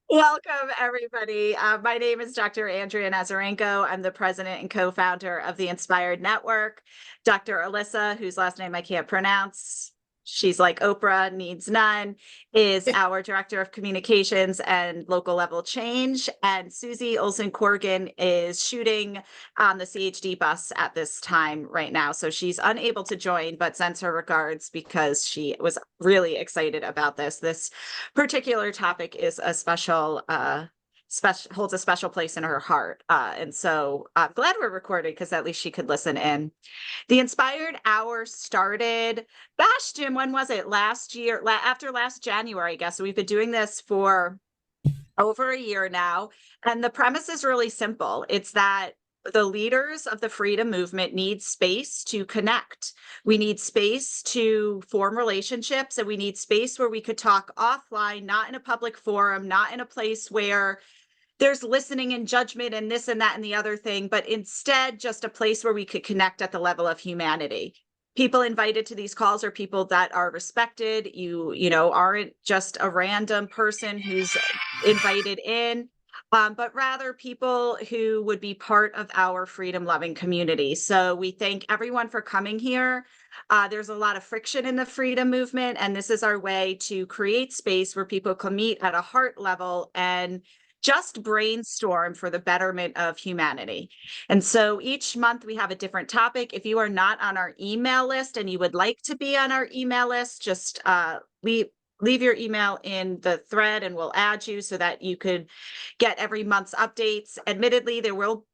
Welcome, everybody. My name is Dr. Andrea Nazarenko. I'm the president and co-founder of the Inspired Network. Dr. Alyssa, whose last name I can't pronounce, she's like Oprah, needs none, is our director of communications and local level change. And Susie Olson-Corrigan is shooting on the CHD bus at this time right now. So she's unable to join, but sends her regards because she was really excited about this. This particular topic is a special, holds a special place in her heart. And so I'm glad we're recording because at least she could listen in. The Inspired Hour started, gosh, Jim, when was it? Last year, after last January, I guess. So we've been doing this for over a year now. And the premise is really simple. It's that the leaders of the freedom movement need space to connect. We need space to form relationships, and we need space where we could talk offline, not in a public forum, not in a place where there's listening and judgment and this and that and the other thing, but instead just a place where we could connect at the level of humanity. People invited to these calls are people that are respected. You know, aren't just a random person who's invited in, but rather people who would be part of our freedom-loving community. So we thank everyone for coming here. There's a lot of friction in the freedom movement, and this is our way to create space where people can meet at a heart level and just brainstorm for the betterment of humanity. And so each month we have a different topic. If you are not on our email list and you would like to be on our email list, just leave your email in the thread and we'll add you so that you could get every month's updates. Admittedly, there will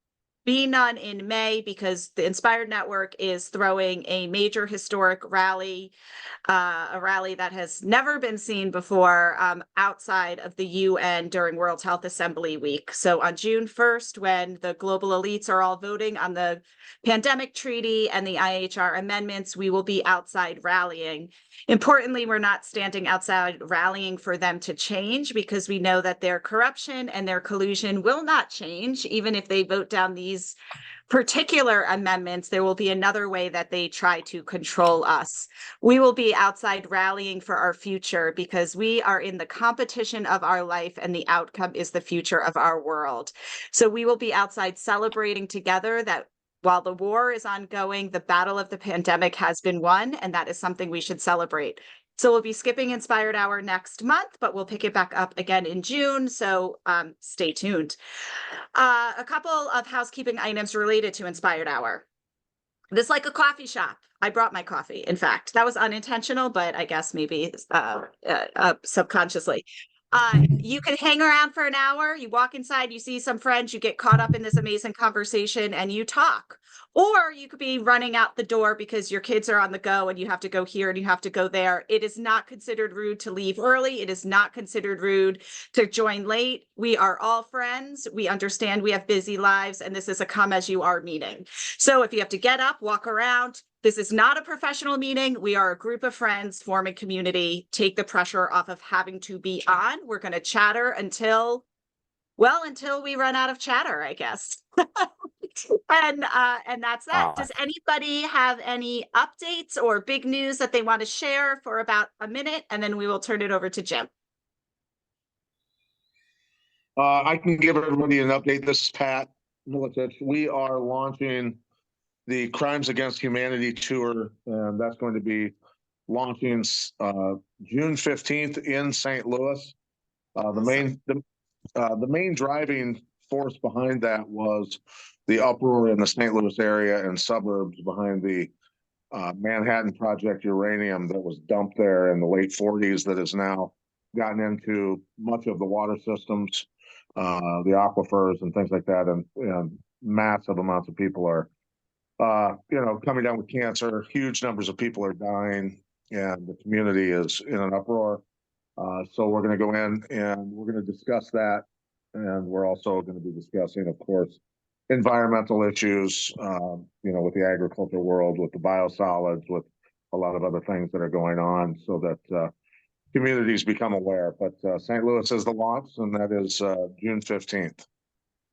be none in May because the Inspired Network is throwing a major historic rally, a rally that has never been seen before outside of the UN during World Health Assembly Week. So on June 1st, when the global elites are all voting on the pandemic treaty and the IHR amendments, we will be outside rallying. Importantly, we're not standing outside rallying for them to change because we know that their corruption and their collusion will not change. Even if they vote down these particular amendments, there will be another way that they try to control us. We will be outside rallying for our future because we are in the competition of our life and the outcome is the future of our world. So we will be outside celebrating together that while the war is ongoing, the battle of the pandemic has been won, and that is something we should celebrate. So we'll be skipping Inspired Hour next month, but we'll pick it back up again in June. So stay tuned. A couple of housekeeping items related to Inspired Hour. This is like a coffee shop. I brought my coffee. In fact, that was unintentional, but I guess maybe subconsciously. You could hang around for an hour, you walk inside, you see some friends, you get caught up in this amazing conversation and you talk. Or you could be running out the door because your kids are on the go and you have to go here and you have to go there. It is not considered rude to leave early. It is not considered rude to join late. We are all friends. We understand we have busy lives and this is a come as you are meeting. So if you have to get up, walk around, this is not a professional meeting. We are a group of friends forming community. Take the pressure off of having to be on. We're going to chatter until we run out of chatter, I guess. And that's that. Does anybody have any updates or big news that they want to share for about a minute? And then we will turn it over to Jim. I can give everybody an update. This is Pat Miletich. We are launching the Crimes Against Humanity tour, and that's going to be launching June 15th in St. Louis. The main driving force behind that was the uproar in the St. Louis area and suburbs behind the Manhattan Project uranium that was dumped there in the late 40s that has now gotten into much of the water systems, the aquifers and things like that, and massive amounts of people are coming down with cancer. Huge numbers of people are dying, and the community is in an uproar. So we're going to go in and we're going to discuss that. And we're also going to be discussing, of course, environmental issues, with the agriculture world, with the biosolids, with a lot of other things that are going on so that communities become aware. But St. Louis is the launch, and that is June 15th.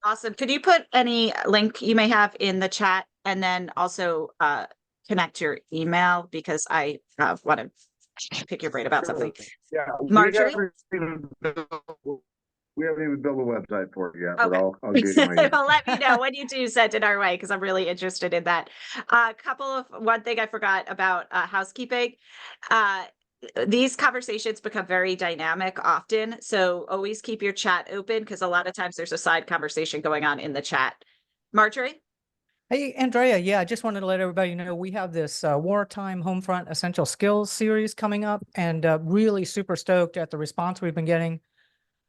Awesome. Could you put any link you may have in the chat and then also connect your email because I want to pick your brain about something. Yeah, Marjorie? We haven't even built a website for it yet, Okay. but I'll give you my email. Well, let me know when you do send it our way, because I'm really interested in that. One thing I forgot about housekeeping. These conversations become very dynamic often, so always keep your chat open, because a lot of times there's a side conversation going on in the chat. Marjorie? Hey, Andrea. Yeah, I just wanted to let everybody know we have this Wartime Homefront Essential Skills series coming up, and really super stoked at the response we've been getting.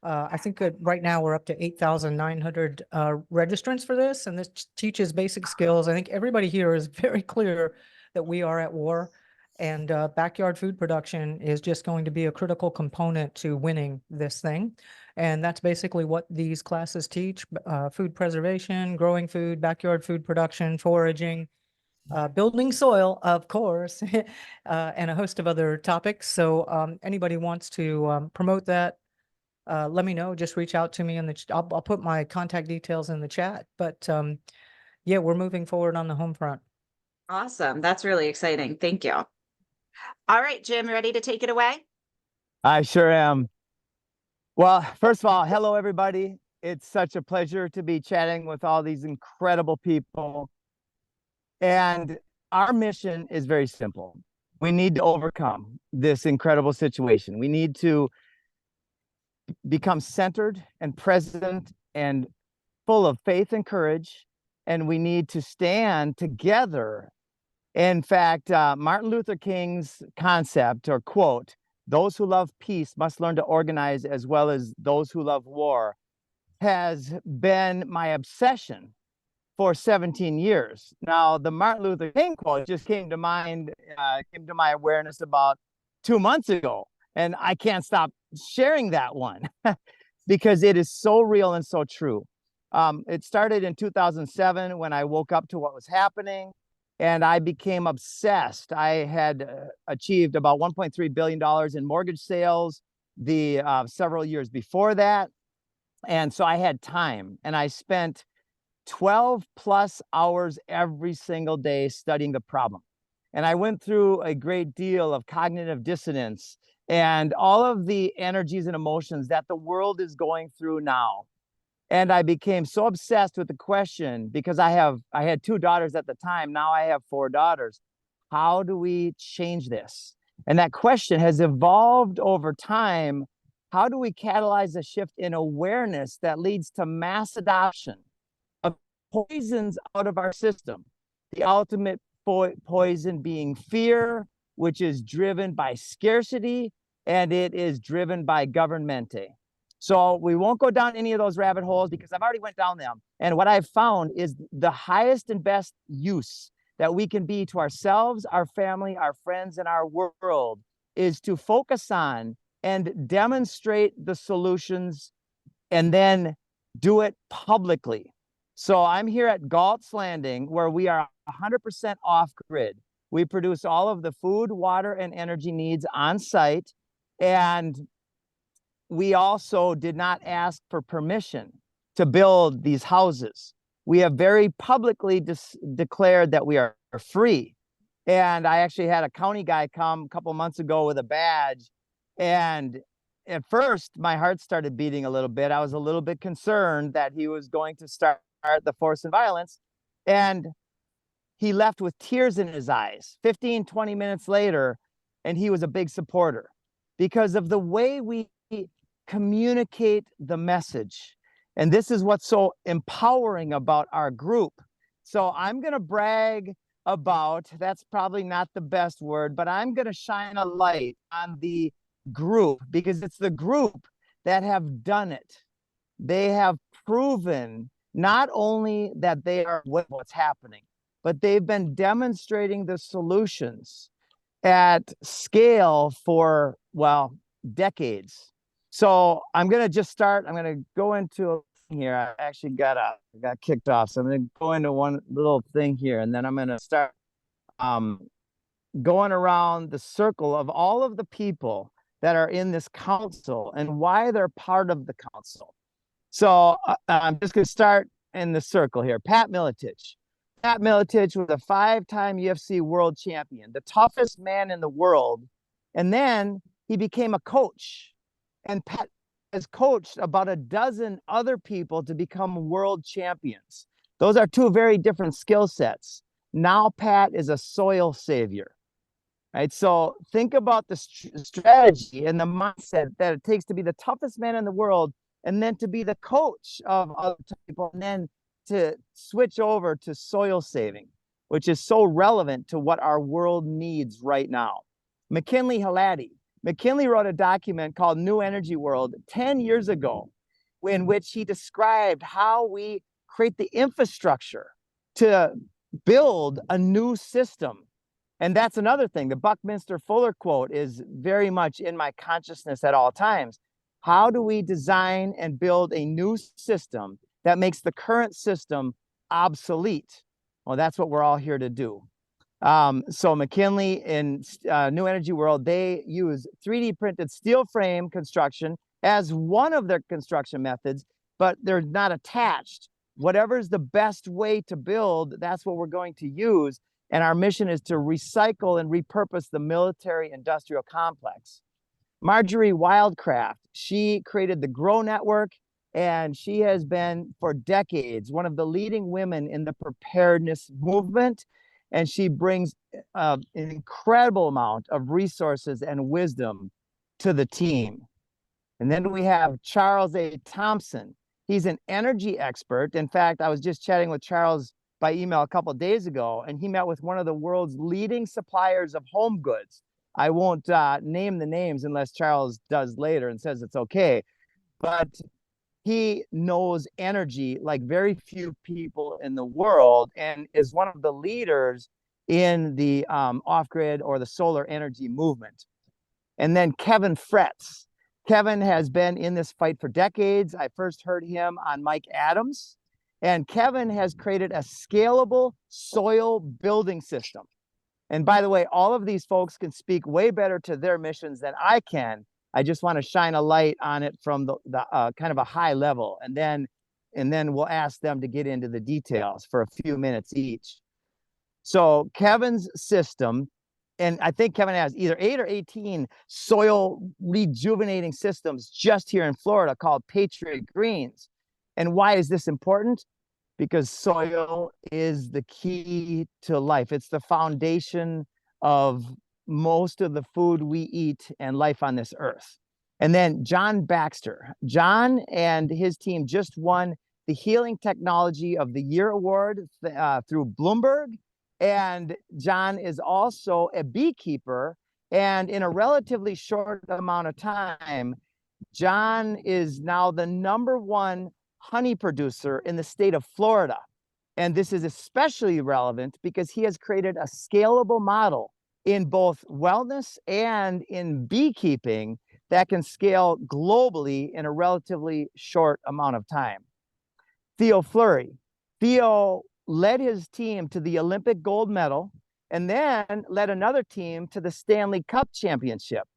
I think that right now we're up to 8,900 registrants for this, and this teaches basic skills. I think everybody here is very clear that we are at war, and backyard food production is just going to be a critical component to winning this thing. And that's basically what these classes teach: food preservation, growing food, backyard food production, foraging, building soil, of course, and a host of other topics. So anybody wants to promote that, let me know. Just reach out to me I'll put my contact details in the chat. But yeah, we're moving forward on the home front. Awesome. That's really exciting. Thank you. All right, Jim, ready to take it away? I sure am. Well, first of all, hello, everybody. It's such a pleasure to be chatting with all these incredible people. And our mission is very simple. We need to overcome this incredible situation. We need to become centered and present and full of faith and courage. And we need to stand together. In fact, Martin Luther King's concept or quote, "Those who love peace must learn to organize as well as those who love war," has been my obsession for 17 years. Now, the Martin Luther King quote just came to mind, came to my awareness about 2 months ago. And I can't stop sharing that one because it is so real and so true. It started in 2007 when I woke up to what was happening. And I became obsessed. I had achieved about $1.3 billion in mortgage sales the several years before that. And so I had time, and I spent 12 plus hours every single day studying the problem. And I went through a great deal of cognitive dissonance and all of the energies and emotions that the world is going through now. And I became so obsessed with the question, because I had 2 daughters at the time. Now I have 4 daughters. How do we change this? And that question has evolved over time. How do we catalyze a shift in awareness that leads to mass adoption of poisons out of our system? The ultimate poison being fear, which is driven by scarcity, and it is driven by governmente. So we won't go down any of those rabbit holes because I've already went down them. And what I've found is the highest and best use that we can be to ourselves, our family, our friends, and our world is to focus on and demonstrate the solutions and then do it publicly. So I'm here at Galt's Landing, where we are 100% off grid. We produce all of the food, water, and energy needs on site. And we also did not ask for permission to build these houses. We have very publicly declared that we are free. And I actually had a county guy come a couple months ago with a badge. And at first, my heart started beating a little bit. I was a little bit concerned that he was going to start the force and violence. And he left with tears in his eyes 15, 20 minutes later, and he was a big supporter because of the way we communicate the message. And this is what's so empowering about our group. So I'm going to brag about, that's probably not the best word, but I'm going to shine a light on the group because it's the group that have done it. They have proven not only that they are what's happening, but they've been demonstrating the solutions at scale for, well, decades. So I'm going to just start. I'm going to go into here. I actually got kicked off. So I'm going to go into one little thing here, and then I'm going to start going around the circle of all of the people that are in this council and why they're part of the council. So I'm just going to start in the circle here. Pat Miletich. Pat Miletich was a 5-time UFC world champion, the toughest man in the world And then he became a coach, and Pat has coached about a dozen other people to become world champions. Those are two very different skill sets. Now Pat is a soil savior, right? So think about the strategy and the mindset that it takes to be the toughest man in the world, and then to be the coach of other people, and then to switch over to soil saving, which is so relevant to what our world needs right now. McKinley Halati. McKinley wrote a document called New Energy World 10 years ago, in which he described how we create the infrastructure to build a new system. And that's another thing. The Buckminster Fuller quote is very much in my consciousness at all times. How do we design and build a new system that makes the current system obsolete? Well, that's what we're all here to do. So McKinley in New Energy World, they use 3D printed steel frame construction as one of their construction methods, but they're not attached. Whatever's the best way to build, that's what we're going to use. And our mission is to recycle and repurpose the military industrial complex. Marjory Wildcraft, she created the GROW Network, and she has been for decades one of the leading women in the preparedness movement. And she brings an incredible amount of resources and wisdom to the team. And then we have Charles A. Thompson. He's an energy expert. In fact, I was just chatting with Charles by email a couple of days ago, and he met with one of the world's leading suppliers of home goods. I won't name the names unless Charles does later and says it's okay. But he knows energy like very few people in the world, and is one of the leaders in the off-grid or the solar energy movement. And then Kevin Fretz. Kevin has been in this fight for decades. I first heard him on Mike Adams. And Kevin has created a scalable soil building system. And by the way, all of these folks can speak way better to their missions than I can. I just want to shine a light on it from the kind of a high level, and then we'll ask them to get into the details for a few minutes each. So Kevin's system, and I think Kevin has either 8 or 18 soil rejuvenating systems just here in Florida called Patriot Greens. And why is this important? Because soil is the key to life. It's the foundation of most of the food we eat and life on this earth. And then John Baxter. John and his team just won the Healing Technology of the Year award through Bloomberg. And John is also a beekeeper. And in a relatively short amount of time, John is now the #1 honey producer in the state of Florida. And this is especially relevant because he has created a scalable model in both wellness and in beekeeping that can scale globally in a relatively short amount of time. Theo Fleury. Theo led his team to the Olympic gold medal and then led another team to the Stanley Cup championship.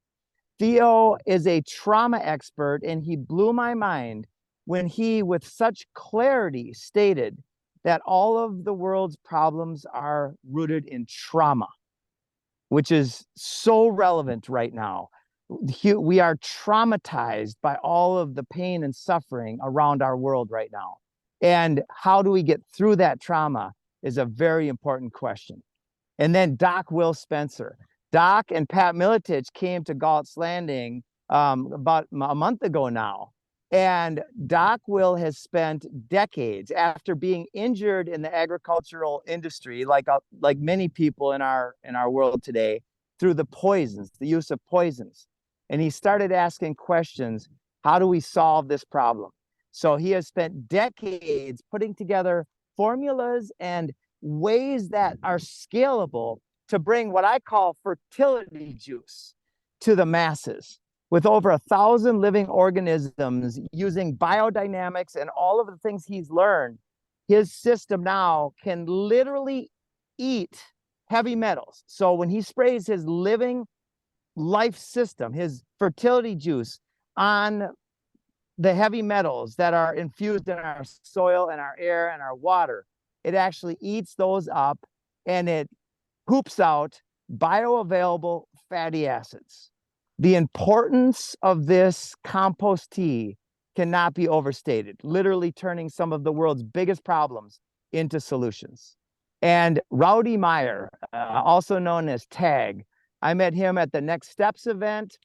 Theo is a trauma expert, and he blew my mind when he, with such clarity, stated that all of the world's problems are rooted in trauma, which is so relevant right now. We are traumatized by all of the pain and suffering around our world right now. And how do we get through that trauma is a very important question. And then Doc Will Spencer. Doc and Pat Miletich came to Galt's Landing about a month ago now. And Doc Will has spent decades after being injured in the agricultural industry, like many people in our world today, through the poisons, the use of poisons. And he started asking questions, how do we solve this problem? So he has spent decades putting together formulas and ways that are scalable to bring what I call fertility juice to the masses. With over 1,000 living organisms using biodynamics and all of the things he's learned, his system now can literally eat heavy metals. So when he sprays his living life system, his fertility juice on the heavy metals that are infused in our soil and our air and our water, it actually eats those up and it poops out bioavailable fatty acids. The importance of this compost tea cannot be overstated, literally turning some of the world's biggest problems into solutions. And Rowdy Meyer, also known as Tag, I met him at the Next Steps event,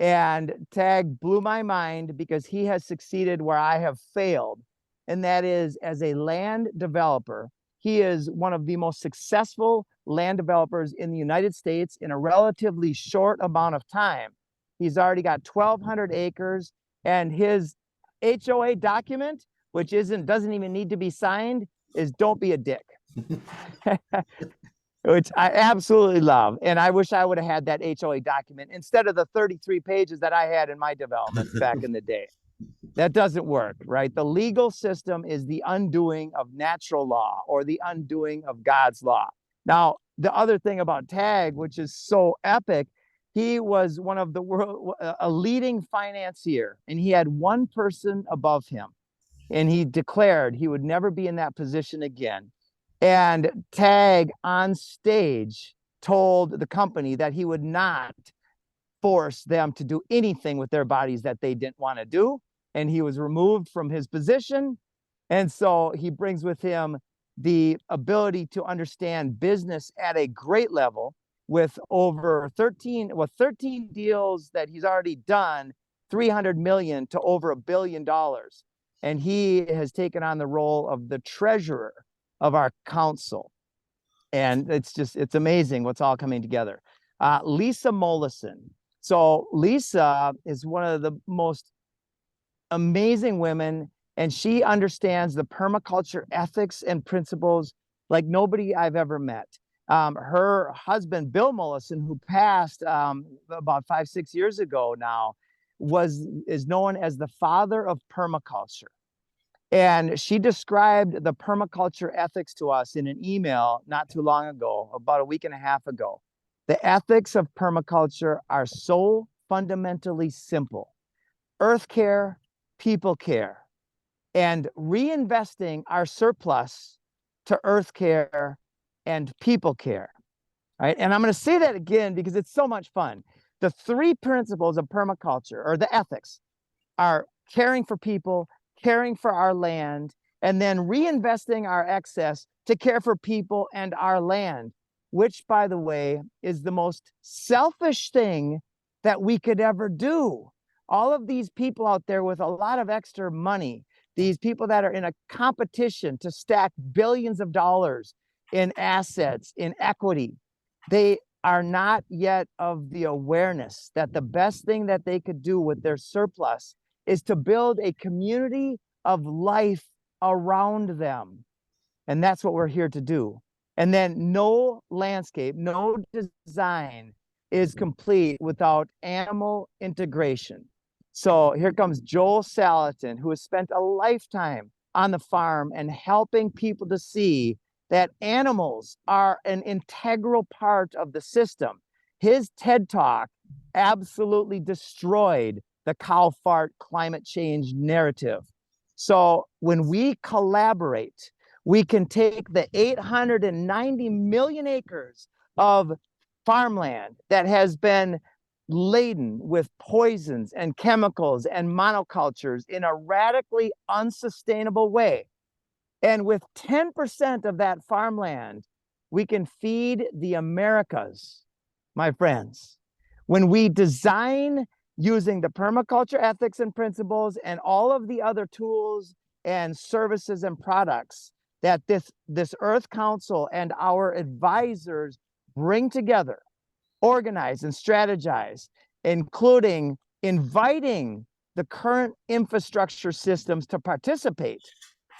and Tag blew my mind because he has succeeded where I have failed. And that is, as a land developer, he is one of the most successful land developers in the United States in a relatively short amount of time. He's already got 1,200 acres, and his HOA document, which doesn't even need to be signed, is "Don't be a dick," which I absolutely love. And I wish I would have had that HOA document instead of the 33 pages that I had in my developments back in the day. That doesn't work, right? The legal system is the undoing of natural law, or the undoing of God's law. Now, the other thing about Tag, which is so epic, he was one of the world, a leading financier, and he had one person above him, and he declared he would never be in that position again. And Tag on stage told the company that he would not force them to do anything with their bodies that they didn't want to do. And he was removed from his position. And so he brings with him the ability to understand business at a great level, with over 13 deals that he's already done, 300 million to over $1 billion. And he has taken on the role of the treasurer of our council. And it's amazing what's all coming together. Lisa Mollison. So Lisa is one of the most amazing women, and she understands the permaculture ethics and principles like nobody I've ever met. Her husband, Bill Mollison, who passed about 5-6 years ago now, is known as the father of permaculture. And she described the permaculture ethics to us in an email not too long ago, about a week and a half ago. The ethics of permaculture are so fundamentally simple: earth care, people care, and reinvesting our surplus to earth care and people care. Right? And I'm going to say that again because it's so much fun. The 3 principles of permaculture, or the ethics, are caring for people, caring for our land, and then reinvesting our excess to care for people and our land, which, by the way, is the most selfish thing that we could ever do. All of these people out there with a lot of extra money, these people that are in a competition to stack billions of dollars in assets, in equity, they are not yet of the awareness that the best thing that they could do with their surplus is to build a community of life around them. And that's what we're here to do. And then no landscape, no design is complete without animal integration. So here comes Joel Salatin, who has spent a lifetime on the farm and helping people to see that animals are an integral part of the system. His TED Talk absolutely destroyed the cow fart climate change narrative. So when we collaborate, we can take the 890 million acres of farmland that has been laden with poisons and chemicals and monocultures in a radically unsustainable way. And with 10% of that farmland, we can feed the Americas, my friends. When we design using the permaculture ethics and principles and all of the other tools and services and products that this Earth Council and our advisors bring together, organize and strategize, including inviting the current infrastructure systems to participate.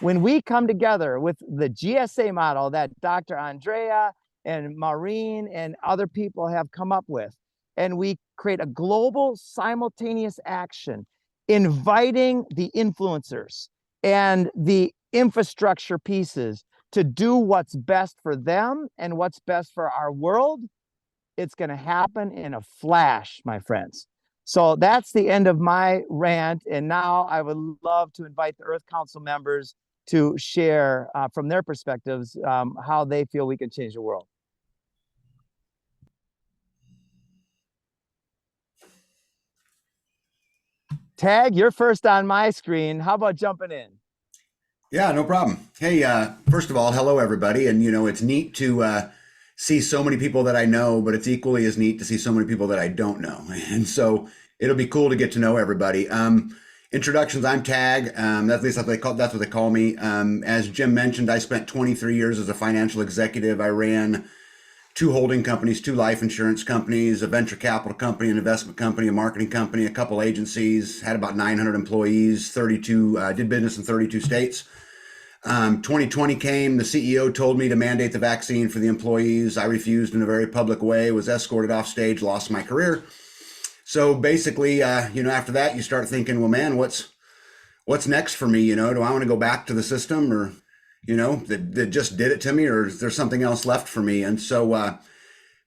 When we come together with the GSA model that Dr. Andrea and Maureen and other people have come up with, and we create a global simultaneous action, inviting the influencers and the infrastructure pieces to do what's best for them and what's best for our world, it's going to happen in a flash, my friends. So that's the end of my rant. And now I would love to invite the Earth Council members to share from their perspectives how they feel we can change the world. Tag, you're first on my screen. How about jumping in? Yeah, no problem. Hey, first of all, hello everybody. And it's neat to see so many people that I know, but it's equally as neat to see so many people that I don't know. And so it'll be cool to get to know everybody. Introductions, I'm Tag. At least that's what they call me. As Jim mentioned, I spent 23 years as a financial executive. I ran 2 holding companies, 2 life insurance companies, a venture capital company, an investment company, a marketing company, a couple agencies, had about 900 employees, 32, did business in 32 states. 2020 came, the CEO told me to mandate the vaccine for the employees. I refused in a very public way, was escorted off stage, lost my career. So basically, after that, you start thinking, well, man, what's next for me? Do I want to go back to the system, or, that just did it to me, or is there something else left for me? And so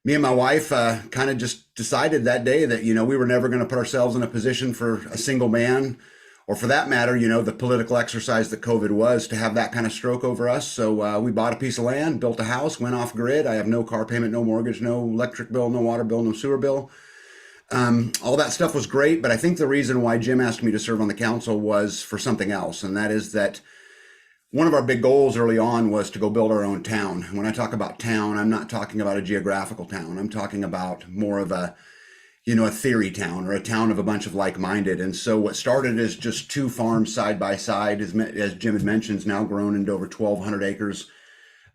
me and my wife kind of just decided that day that, we were never going to put ourselves in a position for a single man, or for that matter, the political exercise that COVID was, to have that kind of stroke over us. So we bought a piece of land, built a house, went off grid. I have no car payment, no mortgage, no electric bill, no water bill, no sewer bill. All that stuff was great, but I think the reason why Jim asked me to serve on the council was for something else, and that is that one of our big goals early on was to go build our own town. When I talk about town, I'm not talking about a geographical town. I'm talking about more of a theory town, or a town of a bunch of like-minded. And so what started as just 2 farms side by side, as Jim had mentioned, is now grown into over 1,200 acres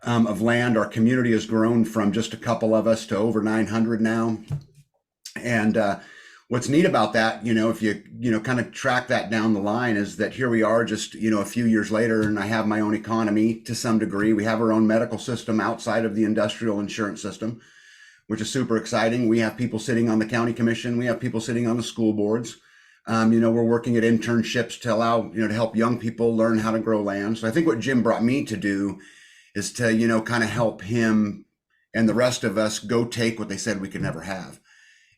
of land. Our community has grown from just a couple of us to over 900 now. And what's neat about that, if you kind of track that down the line, is that here we are just, a few years later, and I have my own economy to some degree. We have our own medical system outside of the industrial insurance system, which is super exciting. We have people sitting on the county commission. We have people sitting on the school boards. We're working at internships to allow, to help young people learn how to grow land. So I think what Jim brought me to do is to, kind of help him and the rest of us go take what they said we could never have.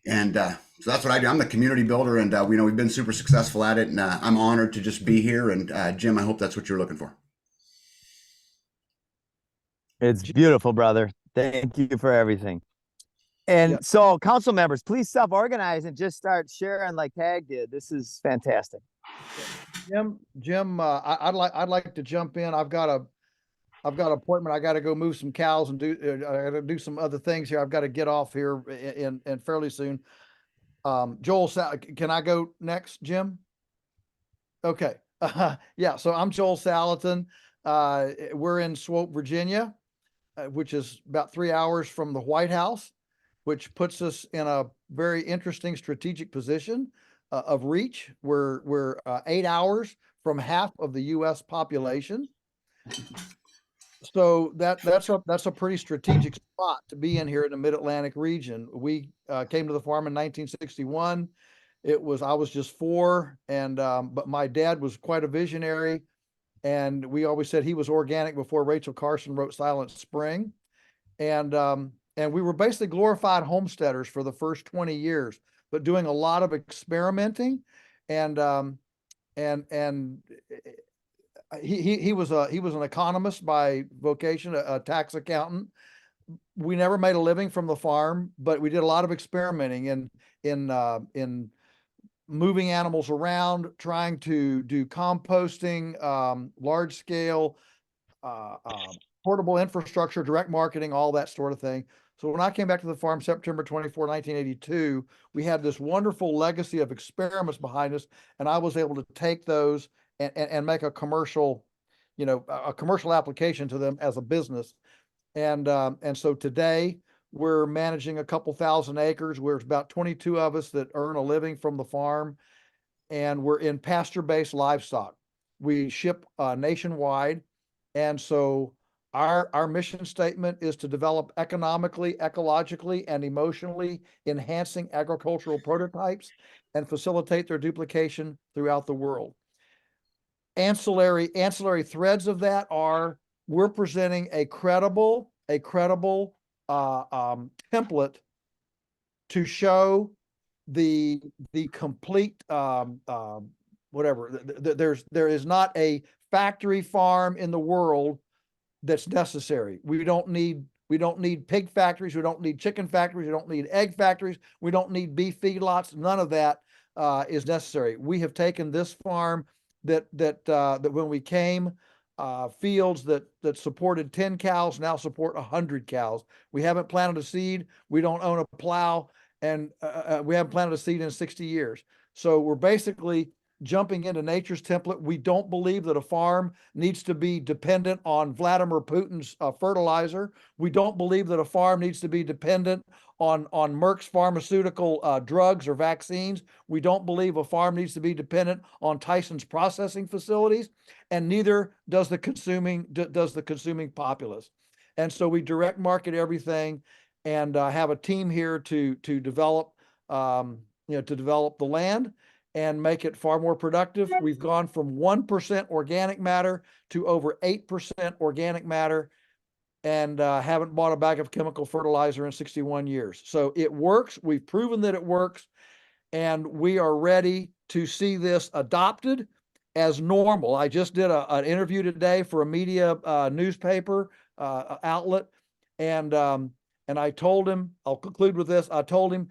And so that's what I do. I'm the community builder, and we've been super successful at it. And I'm honored to just be here. And Jim, I hope that's what you're looking for. It's beautiful, brother. Thank you for everything. And Yeah. so, council members, please self-organize and just start sharing like Tag did. This is fantastic. Jim, I'd like to jump in. I've got an appointment. I got to go move some cows and I got to do some other things here. I've got to get off here in fairly soon. Joel, can I go next, Jim? Okay. Yeah. So I'm Joel Salatin. We're in Swope, Virginia, which is about 3 hours from the White House, which puts us in a very interesting strategic position of reach. We're 8 hours from half of the U.S. population. So that's a pretty strategic spot to be in here in the Mid-Atlantic region. We came to the farm in 1961. I was just 4, and but my dad was quite a visionary, and we always said he was organic before Rachel Carson wrote Silent Spring, and we were basically glorified homesteaders for the first 20 years, but doing a lot of experimenting, and he was an economist by vocation, a tax accountant. We never made a living from the farm, but we did a lot of experimenting in moving animals around, trying to do composting, large scale, portable infrastructure, direct marketing, all that sort of thing. So when I came back to the farm September 24, 1982, we had this wonderful legacy of experiments behind us, and I was able to take those and make a commercial, a commercial application to them as a business. And so today we're managing a couple thousand acres. We're about 22 of us that earn a living from the farm, and we're in pasture-based livestock. We ship nationwide. And so our mission statement is to develop economically, ecologically, and emotionally enhancing agricultural prototypes and facilitate their duplication throughout the world. Ancillary threads of that are, we're presenting a credible template to show the complete whatever. There is not a factory farm in the world that's necessary. We don't need pig factories. We don't need chicken factories. We don't need egg factories. We don't need beef feedlots. None of that. is necessary. We have taken this farm that when we came, fields that supported 10 cows now support 100 cows. We haven't planted a seed. We don't own a plow, and we haven't planted a seed in 60 years. So we're basically jumping into nature's template. We don't believe that a farm needs to be dependent on Vladimir Putin's fertilizer. We don't believe that a farm needs to be dependent on Merck's pharmaceutical drugs or vaccines. We don't believe a farm needs to be dependent on Tyson's processing facilities, and neither does the consuming populace. And so we direct market everything, and have a team here to develop develop the land and make it far more productive. We've gone from 1% organic matter to over 8% organic matter, and haven't bought a bag of chemical fertilizer in 61 years. So it works. We've proven that it works, and we are ready to see this adopted as normal. I just did an interview today for a media newspaper outlet, and I told him, I'll conclude with this, I told him,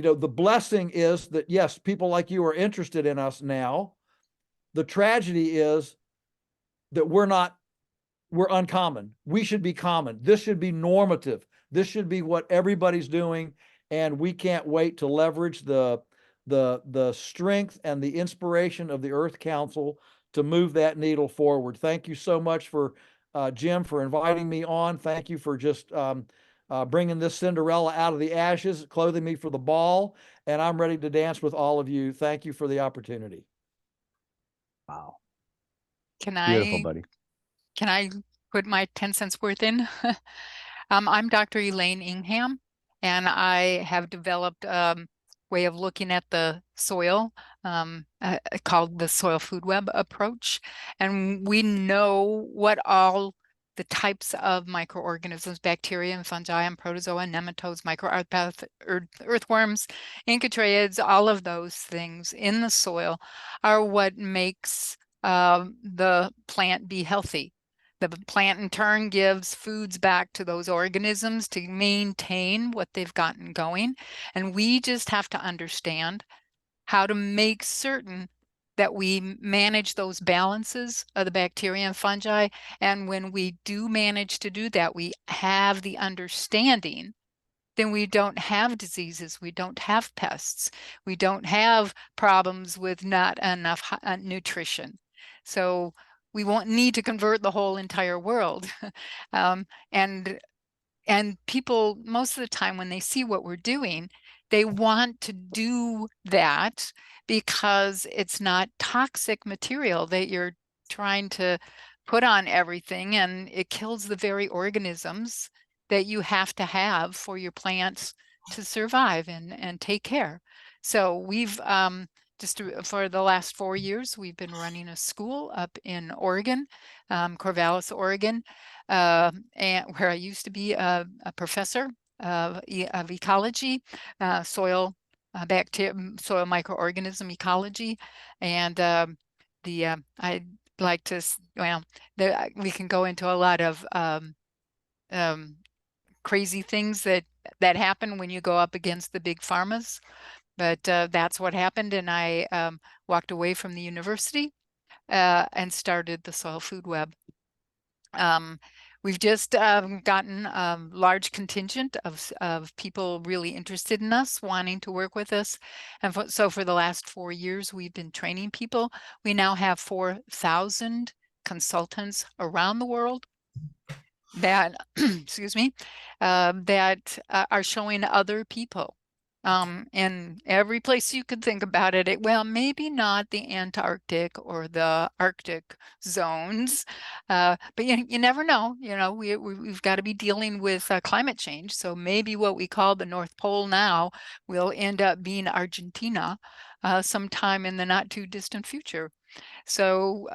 the blessing is that, yes, people like you are interested in us now. The tragedy is that we're uncommon. We should be common. This should be normative. This should be what everybody's doing. And we can't wait to leverage the strength and the inspiration of the Earth Council to move that needle forward. Thank you so much for Jim, for inviting me on. Thank you for just bringing this Cinderella out of the ashes, clothing me for the ball, and I'm ready to dance with all of you. Thank you for the opportunity. Wow. Can Beautiful, I buddy. can I put my 10 cents worth in? I'm Dr. Elaine Ingham, and I have developed a way of looking at the soil called the soil food web approach. And we know what all the types of microorganisms, bacteria and fungi and protozoa, nematodes, microarthropods, earthworms, incatraids, all of those things in the soil are what makes the plant be healthy. The plant in turn gives foods back to those organisms to maintain what they've gotten going. And we just have to understand how to make certain that we manage those balances of the bacteria and fungi. And when we do manage to do that, we have the understanding, then we don't have diseases, we don't have pests, we don't have problems with not enough nutrition. So we won't need to convert the whole entire world. And people, most of the time when they see what we're doing, they want to do that because it's not toxic material that you're trying to put on everything, and it kills the very organisms that you have to have for your plants to survive and take care. So we've just for the last 4 years, we've been running a school up in Oregon, Corvallis, Oregon, and where I used to be a professor of ecology, soil soil microorganism ecology, and I'd like to, we can go into a lot of crazy things that happen when you go up against the big pharmas, but that's what happened, and I walked away from the university and started the Soil Food Web. We've just gotten a large contingent of people really interested in us, wanting to work with us. And so for the last 4 years, we've been training people. We now have 4,000 consultants around the world that, excuse me, that are showing other people in every place you could think about it. Well, maybe not the Antarctic or the Arctic zones, but you never know. We've got to be dealing with climate change. So maybe what we call the North Pole now will end up being Argentina sometime in the not too distant future. So,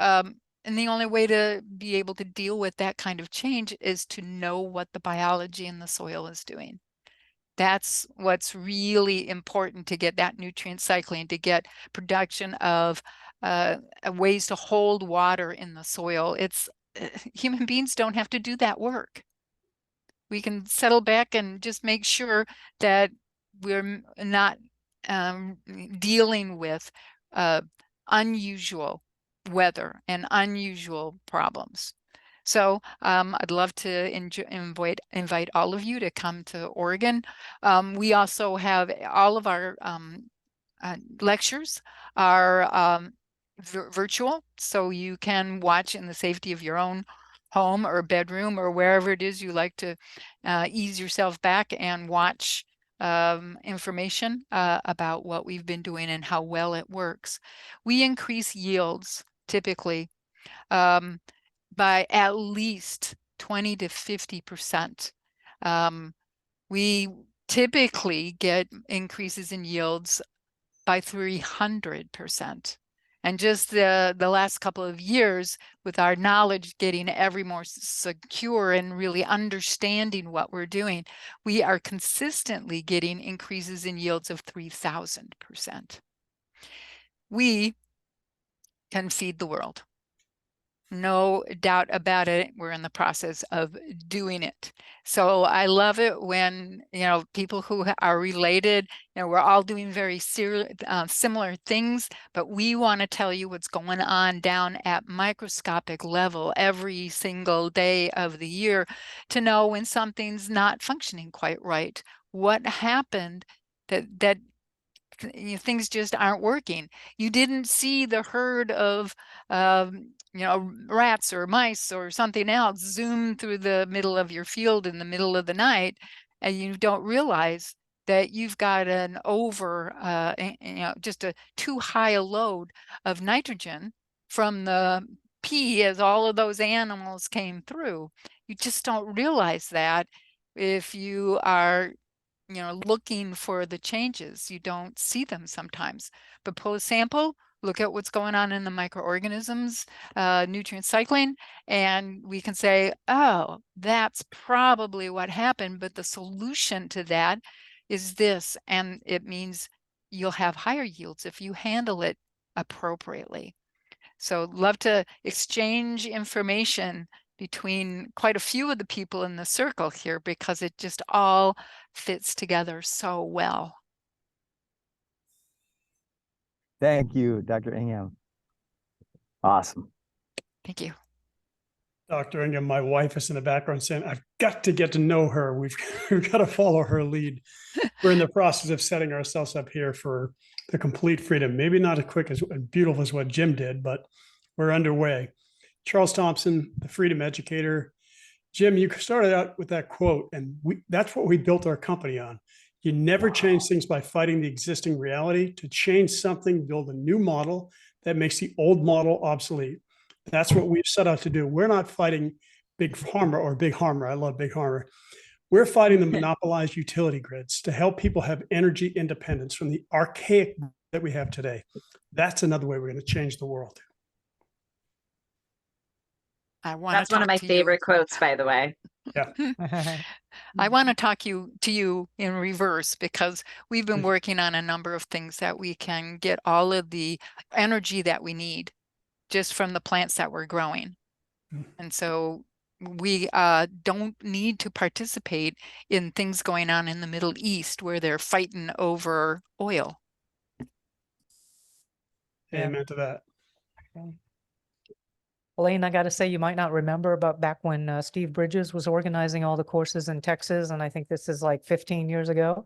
and the only way to be able to deal with that kind of change is to know what the biology in the soil is doing. That's what's really important, to get that nutrient cycling, to get production of ways to hold water in the soil. It's human beings don't have to do that work. We can settle back and just make sure that we're not dealing with unusual weather and unusual problems. So I'd love to invite all of you to come to Oregon. We also have all of our lectures are virtual, so you can watch in the safety of your own home or bedroom or wherever it is you like to ease yourself back and watch information about what we've been doing and how well it works. We increase yields typically by at least 20 to 50%. We typically get increases in yields by 300%. And just the last couple of years, with our knowledge getting ever more secure and really understanding what we're doing, we are consistently getting increases in yields of 3,000%. We can feed the world. No doubt about it. We're in the process of doing it. So I love it when, people who are related, we're all doing very similar things, but we want to tell you what's going on down at microscopic level every single day of the year to know when something's not functioning quite right. What happened that things just aren't working. You didn't see the herd of rats or mice or something else zoom through the middle of your field in the middle of the night, and you don't realize that you've got an just a too high a load of nitrogen from the pee as all of those animals came through. You just don't realize that if you are looking for the changes. You don't see them sometimes, but pull a sample, look at what's going on in the microorganisms, nutrient cycling, and we can say, oh, that's probably what happened, but the solution to that is this, and it means you'll have higher yields if you handle it appropriately. So love to exchange information between quite a few of the people in the circle here because it just all fits together so well. Thank you, Dr. Ingham. Awesome. Thank you. Dr. Ingham, my wife is in the background saying, I've got to get to know her. We've got to follow her lead. We're in the process of setting ourselves up here for the complete freedom. Maybe not as quick as beautiful as what Jim did, but we're underway. Charles Thompson, the freedom educator. Jim, you started out with that quote, and that's what we built our company on. You never change things by fighting the existing reality. To change something, build a new model that makes the old model obsolete. That's what we've set out to do. We're not fighting big pharma or big harmer. I love big harmer. We're fighting the monopolized utility grids to help people have energy independence from the archaic that we have today. That's another way we're going to change the world. That's one of my favorite quotes, by the way. Yeah. I want to talk to you in reverse because we've been working on a number of things that we can get all of the energy that we need just from the plants that we're growing. And so we don't need to participate in things going on in the Middle East where they're fighting over oil. Amen to that. Okay. Elaine, I got to say, you might not remember, but back when Steve Bridges was organizing all the courses in Texas, and I think this is like 15 years ago,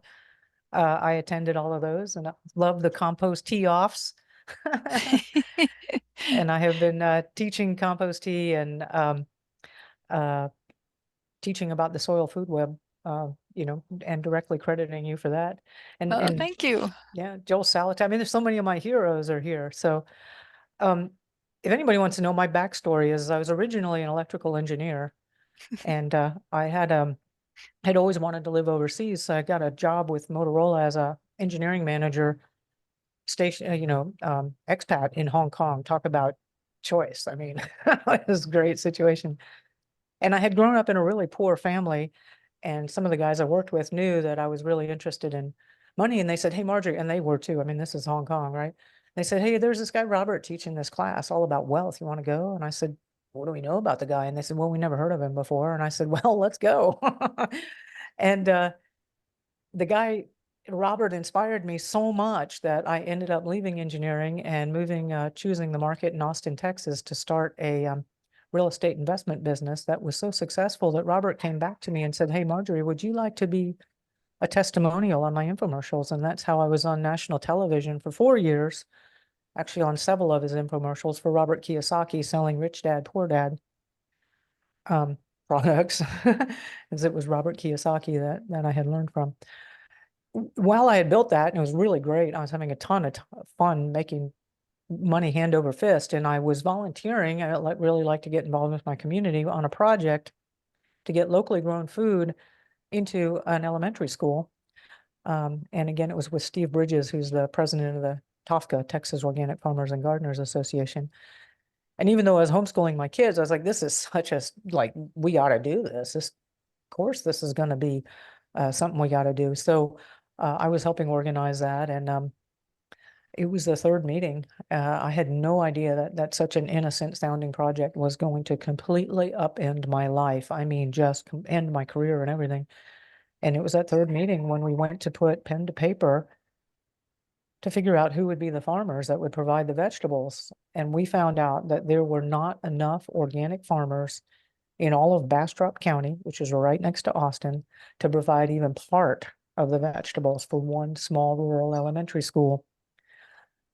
I attended all of those and I loved the compost tea offs. And I have been teaching compost tea and teaching about the soil food web, and directly crediting you for that. And thank you. Yeah, Joel Salatin. I mean, there's so many of my heroes are here. So if anybody wants to know, my backstory is I was originally an electrical engineer and I had always wanted to live overseas. So I got a job with Motorola as a engineering manager station, expat in Hong Kong. Talk about choice. I mean, it was a great situation. And I had grown up in a really poor family. And some of the guys I worked with knew that I was really interested in money. And they said, hey, Marjory, and they were too. I mean, this is Hong Kong, right? They said, hey, there's this guy, Robert, teaching this class all about wealth. You want to go? And I said, what do we know about the guy? And they said, well, we never heard of him before. And I said, well, let's go. And the guy Robert inspired me so much that I ended up leaving engineering and choosing the market in Austin, Texas to start a real estate investment business that was so successful that Robert came back to me and said, "Hey, Marjory, would you like to be a testimonial on my infomercials?" And that's how I was on national television for 4 years, actually on several of his infomercials for Robert Kiyosaki selling Rich Dad, Poor Dad products, as it was Robert Kiyosaki that I had learned from. While I had built that, and it was really great, I was having a ton of fun making money hand over fist, and I was volunteering. I really like to get involved with my community on a project to get locally grown food into an elementary school. And again, it was with Steve Bridges, who's the president of the TOFGA, Texas Organic Farmers and Gardeners Association. And even though I was homeschooling my kids, I was like, this is such a, like, we ought to do this. Of course, this is going to be something we got to do. So I was helping organize that. And it was the third meeting. I had no idea that such an innocent sounding project was going to completely upend my life. I mean, just end my career and everything. And it was that third meeting when we went to put pen to paper to figure out who would be the farmers that would provide the vegetables. And we found out that there were not enough organic farmers in all of Bastrop County, which is right next to Austin, to provide even part of the vegetables for one small rural elementary school.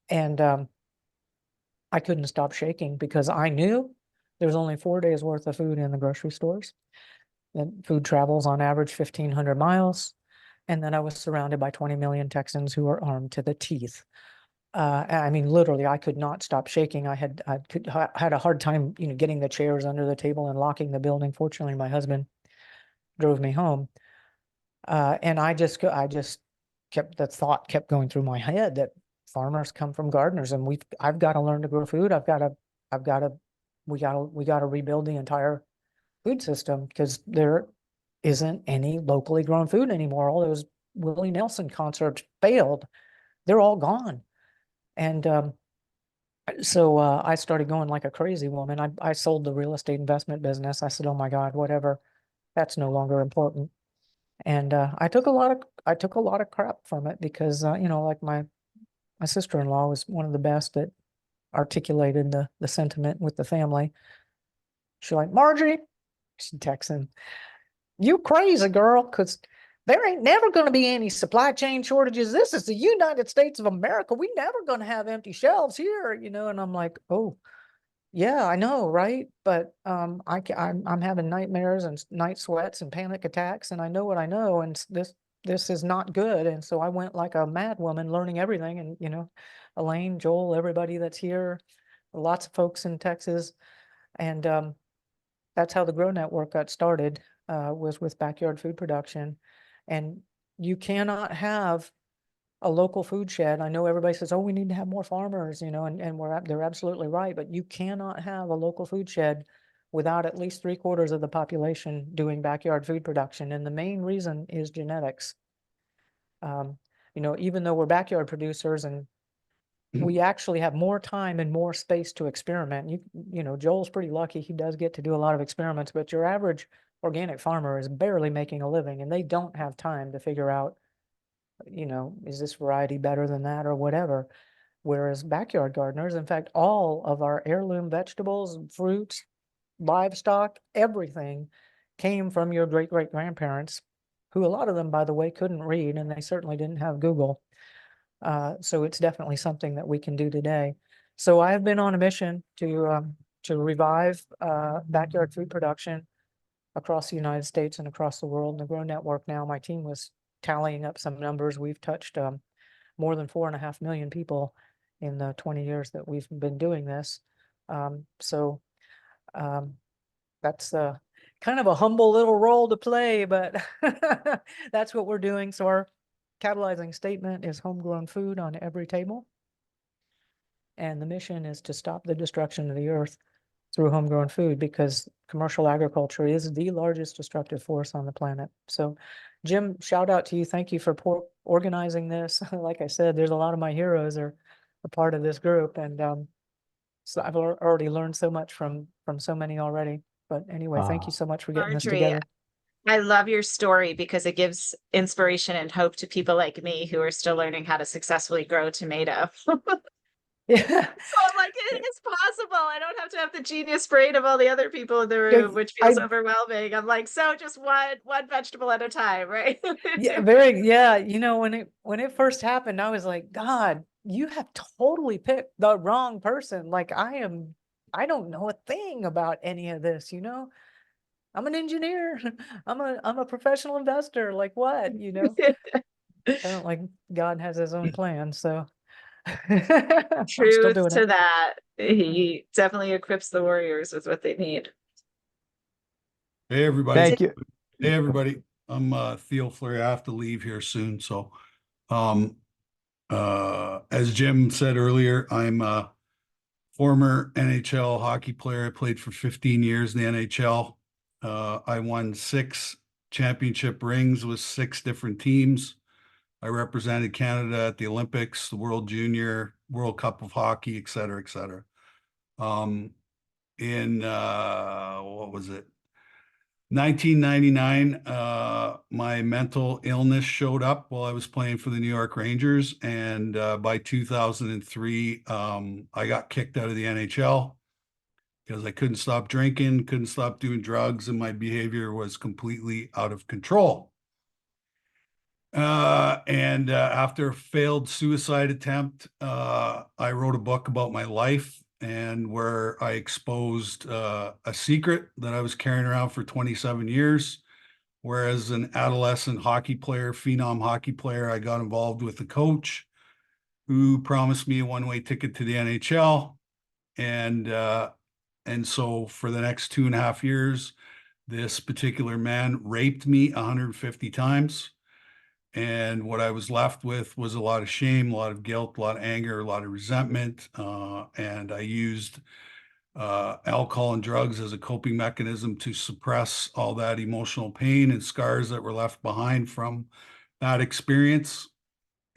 And I couldn't stop shaking because I knew there's only 4 days worth of food in the grocery stores. And food travels on average 1,500 miles. And then I was surrounded by 20 million Texans who were armed to the teeth. I mean, literally, I could not stop shaking. I had a hard time, getting the chairs under the table and locking the building. Fortunately, my husband drove me home. And the thought kept going through my head that farmers come from gardeners, and I've got to learn to grow food. We got to rebuild the entire food system because there isn't any locally grown food anymore. All those Willie Nelson concerts failed. They're all gone. And so I started going like a crazy woman. I sold the real estate investment business. I said, oh my God, whatever. That's no longer important. And I took a lot of crap from it because like my sister-in-law was one of the best that articulated the sentiment with the family. She's like, Marjorie, she's Texan, you crazy girl, because there ain't never going to be any supply chain shortages. This is the United States of America. We never going to have empty shelves here, And I'm like, oh, yeah, I know, right? But I'm having nightmares and night sweats and panic attacks, and I know what I know, and this is not good. And so I went like a mad woman, learning everything. And Elaine, Joel, everybody that's here, lots of folks in Texas, and that's how the Grow Network got started. Was with backyard food production. And you cannot have a local food shed. I know everybody says, oh, we need to have more farmers, and they're absolutely right, but you cannot have a local food shed without at least 3/4 of the population doing backyard food production. And the main reason is genetics. Even though we're backyard producers and we actually have more time and more space to experiment. Joel's pretty lucky. He does get to do a lot of experiments, but your average organic farmer is barely making a living, and they don't have time to figure out, is this variety better than that or whatever. Whereas backyard gardeners, in fact, all of our heirloom vegetables, fruits, livestock, everything came from your great-great-grandparents, who a lot of them, by the way, couldn't read, and they certainly didn't have Google. So it's definitely something that we can do today. So I have been on a mission to revive backyard food production across the United States and across the world. And the Grow Network now, my team was tallying up some numbers. We've touched more than 4.5 million people in the 20 years that we've been doing this. That's kind of a humble little role to play, but that's what we're doing. So our catalyzing statement is homegrown food on every table. And the mission is to stop the destruction of the earth through homegrown food, because commercial agriculture is the largest destructive force on the planet. So Jim, shout out to you. Thank you for organizing this. Like I said, there's a lot of my heroes are a part of this group. And so I've already learned so much from so many already. But anyway, thank you so much for getting this Marjory, together. I love your story because it gives inspiration and hope to people like me who are still learning how to successfully grow tomato. Yeah. So I'm like, it is possible. I don't have to have the genius brain of all the other people in the room, which feels overwhelming. I'm like, so just one vegetable at a time, right? Yeah, you know, when it first happened, I was like, God, you have totally picked the wrong person. Like I don't know a thing about any of this, you know. I'm an engineer. I'm a professional investor. Like what, you know? I don't like God has his own plan, so I'm still Truth doing to it. that. He definitely equips the warriors with what they need. Hey, everybody. Thank you. Hey, everybody. I'm Theo Fleury. I have to leave here soon. So, as Jim said earlier, I'm a former NHL hockey player. I played for 15 years in the NHL. I won 6 championship rings with 6 different teams. I represented Canada at the Olympics, the World Junior, World Cup of Hockey, et cetera, et cetera. In what was it? 1999, my mental illness showed up while I was playing for the New York Rangers. And by 2003, I got kicked out of the NHL because I couldn't stop drinking, couldn't stop doing drugs, and my behavior was completely out of control. And after a failed suicide attempt, I wrote a book about my life and where I exposed a secret that I was carrying around for 27 years. Whereas an adolescent hockey player, phenom hockey player, I got involved with a coach who promised me a one-way ticket to the NHL. And so for the next 2.5 years, this particular man raped me 150 times. And what I was left with was a lot of shame, a lot of guilt, a lot of anger, a lot of resentment. And I used alcohol and drugs as a coping mechanism to suppress all that emotional pain and scars that were left behind from that experience.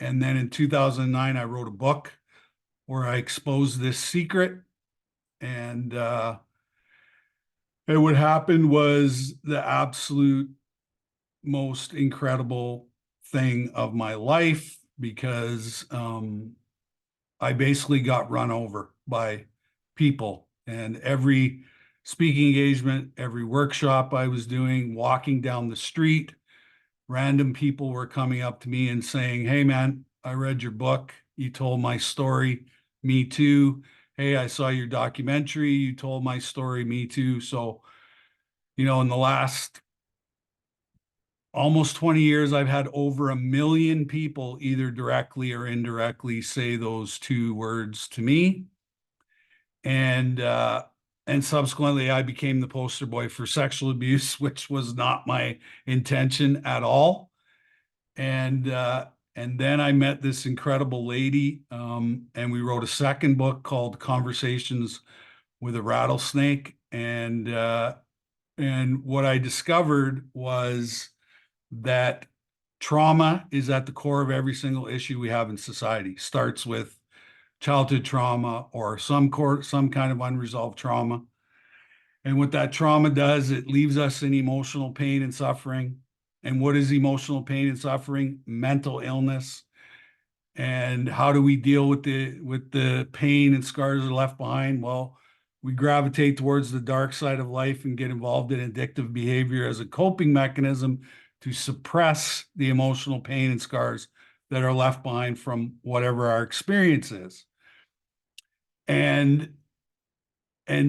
And then in 2009, I wrote a book where I exposed this secret. And what happened was the absolute most incredible thing of my life because I basically got run over by people, and every speaking engagement, every workshop I was doing, walking down the street, random people were coming up to me and saying, "Hey man, I read your book. You told my story. Me too. Hey, I saw your documentary. You told my story. Me too." So, in the last almost 20 years, I've had over 1 million people either directly or indirectly say those 2 words to me. And subsequently, I became the poster boy for sexual abuse, which was not my intention at all. And then I met this incredible lady, and we wrote a second book called Conversations with a Rattlesnake. And what I discovered was that trauma is at the core of every single issue we have in society. Starts with childhood trauma or some kind of unresolved trauma. And what that trauma does, it leaves us in emotional pain and suffering. And what is emotional pain and suffering? Mental illness. And how do we deal with the pain and scars that are left behind? Well, we gravitate towards the dark side of life and get involved in addictive behavior as a coping mechanism to suppress the emotional pain and scars that are left behind from whatever our experience is. And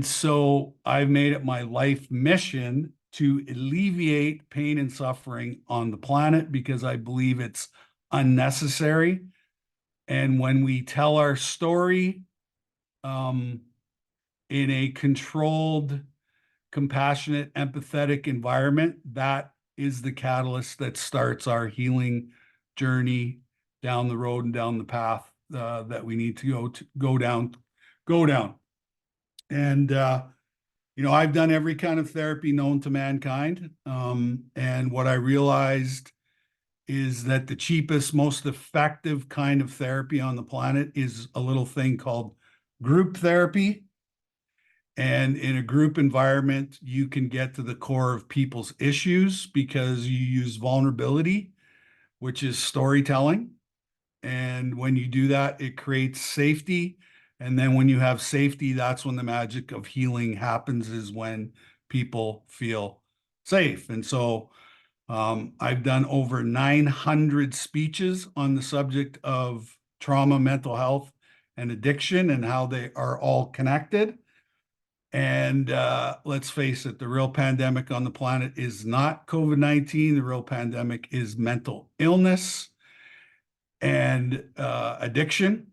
so I've made it my life mission to alleviate pain and suffering on the planet because I believe it's unnecessary. And when we tell our story in a controlled, compassionate, empathetic environment, that is the catalyst that starts our healing journey down the road and down the path that we need to go down. And I've done every kind of therapy known to mankind. And what I realized is that the cheapest, most effective kind of therapy on the planet is a little thing called group therapy. And in a group environment, you can get to the core of people's issues because you use vulnerability, which is storytelling. And when you do that, it creates safety. And then when you have safety, that's when the magic of healing happens, is when people feel safe. And so I've done over 900 speeches on the subject of trauma, mental health, and addiction, and how they are all connected. And let's face it, the real pandemic on the planet is not COVID-19. The real pandemic is mental illness and addiction.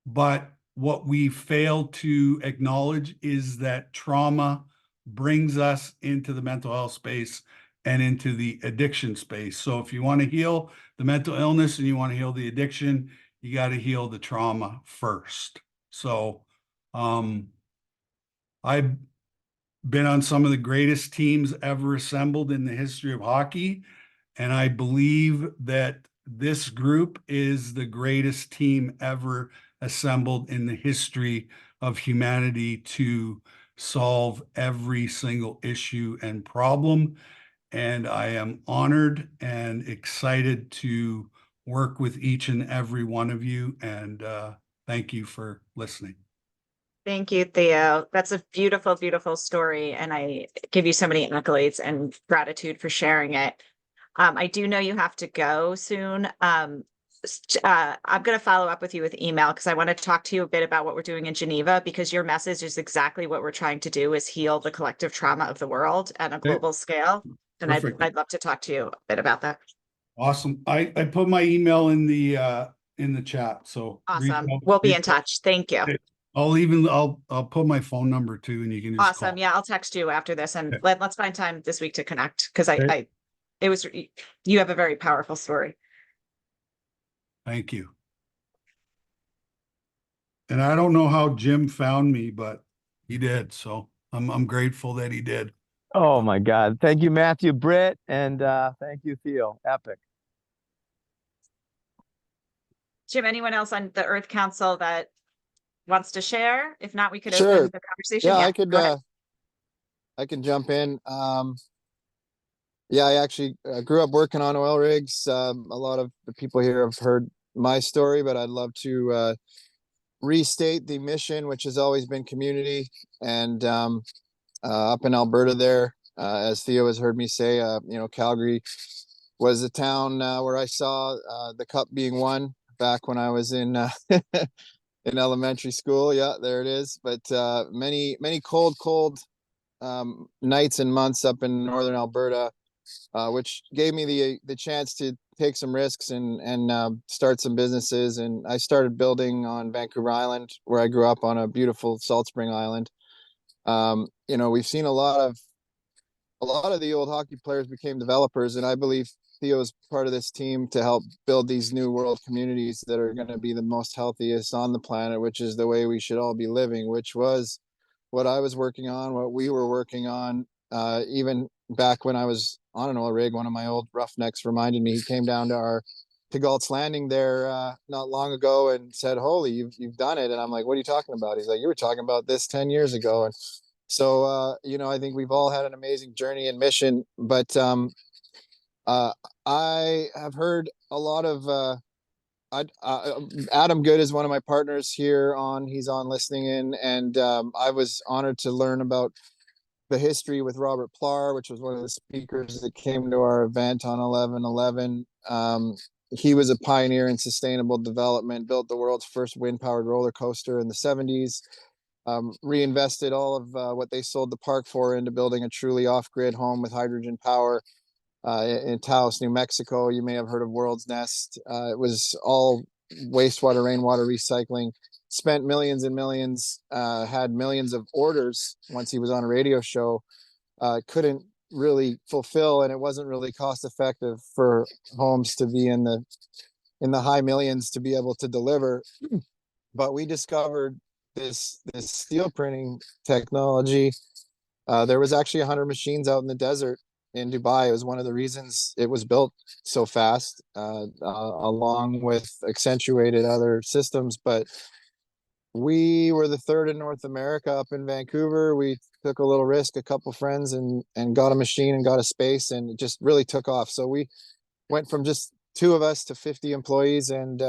But what we fail to acknowledge is that trauma brings us into the mental health space and into the addiction space. So if you want to heal the mental illness and you want to heal the addiction, you got to heal the trauma first. So I've been on some of the greatest teams ever assembled in the history of hockey. And I believe that this group is the greatest team ever assembled in the history of humanity to solve every single issue and problem. And I am honored and excited to work with each and every one of you. And thank you for listening. Thank you, Theo. That's a beautiful, beautiful story. And I give you so many accolades and gratitude for sharing it. I do know you have to go soon. I'm going to follow up with you with email because I want to talk to you a bit about what we're doing in Geneva, because your message is exactly what we're trying to do, is heal the collective trauma of the world at a global scale. And I'd love to talk to you a bit about that. Awesome. I put my email in the chat. So Awesome. We'll be in touch. Thank you. I'll put my phone number too, and you can just Awesome. call. Yeah, I'll text you after this, and Okay. let's find time this week to connect, because Okay. you have a very powerful story. Thank you. And I don't know how Jim found me, but he did. So I'm grateful that he did. Oh my God. Thank you, Matthew, Britt, and thank you, Theo. Epic. Jim, anyone else on the Earth Council that wants to share? If not, we could Sure. open the conversation. Yeah, Go ahead. I can jump in. Yeah, I actually grew up working on oil rigs. A lot of the people here have heard my story, but I'd love to restate the mission, which has always been community. And up in Alberta there, as Theo has heard me say, Calgary was the town where I saw the cup being won back when I was in in elementary school. Yeah, there it is. But many cold nights and months up in northern Alberta, which gave me the chance to take some risks and start some businesses. And I started building on Vancouver Island, where I grew up, on a beautiful salt spring island. We've seen a lot of the old hockey players became developers, and I believe Theo's part of this team to help build these new world communities that are going to be the most healthiest on the planet, which is the way we should all be living, which was what I was working on, what we were working on. Even back when I was on an oil rig, one of my old roughnecks reminded me, he came down to Galt's Landing there not long ago and said, "Holy, you've done it." And I'm like, "What are you talking about?" He's like, "You were talking about this 10 years ago." And so, I think we've all had an amazing journey and mission, but I have heard a lot of Adam Good is one of my partners here he's on listening in. And I was honored to learn about the history with Robert Plar, which was one of the speakers that came to our event on 11/11. He was a pioneer in sustainable development, built the world's first wind-powered roller coaster in the 70s, reinvested all of what they sold the park for into building a truly off-grid home with hydrogen power in Taos, New Mexico. You may have heard of World's Nest. It was all wastewater, rainwater recycling. Spent millions and millions, had millions of orders once he was on a radio show, couldn't really fulfill, and it wasn't really cost effective for homes to be in the high millions to be able to deliver. But we discovered this steel printing technology. There was actually 100 machines out in the desert in Dubai. It was one of the reasons it was built so fast, along with accentuated other systems. But we were the third in North America up in Vancouver. We took a little risk, a couple friends, and got a machine and got a space, and it just really took off. So we went from just 2 of us to 50 employees, and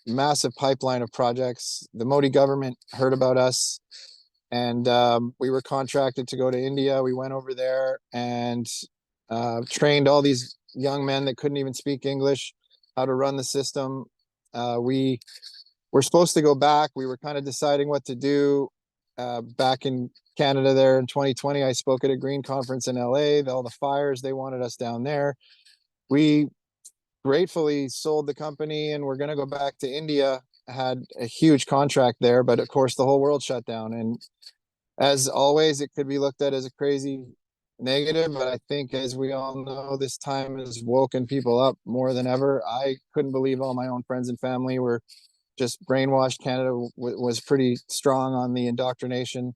massive pipeline of projects. The Modi government heard about us, and we were contracted to go to India. We went over there and trained all these young men that couldn't even speak English how to run the system. We were supposed to go back. We were kind of deciding what to do back in Canada there in 2020. I spoke at a green conference in LA. All the fires, they wanted us down there. We gratefully sold the company and we're going to go back to India. Had a huge contract there, but of course the whole world shut down. And as always, it could be looked at as a crazy negative, but I think, as we all know, this time has woken people up more than ever. I couldn't believe all my own friends and family were just brainwashed. Canada was pretty strong on the indoctrination.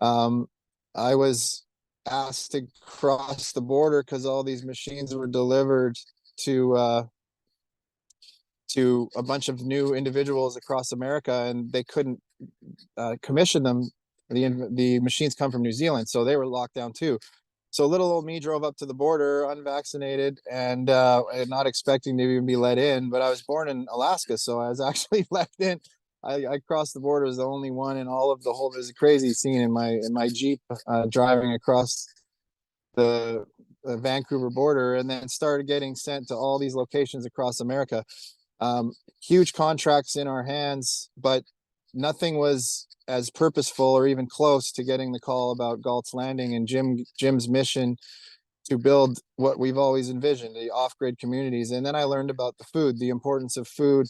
I was asked to cross the border because all these machines were delivered to a bunch of new individuals across America, and they couldn't commission them. The machines come from New Zealand, so they were locked down too. So little old me drove up to the border unvaccinated and not expecting to even be let in. But I was born in Alaska, so I was actually let in. I crossed the border as the only one in all of the whole. It was a crazy scene in my Jeep driving across the Vancouver border, and then started getting sent to all these locations across America. Huge contracts in our hands, but nothing was as purposeful or even close to getting the call about Galt's Landing and Jim's mission to build what we've always envisioned, the off-grid communities. And then I learned about the food, the importance of food.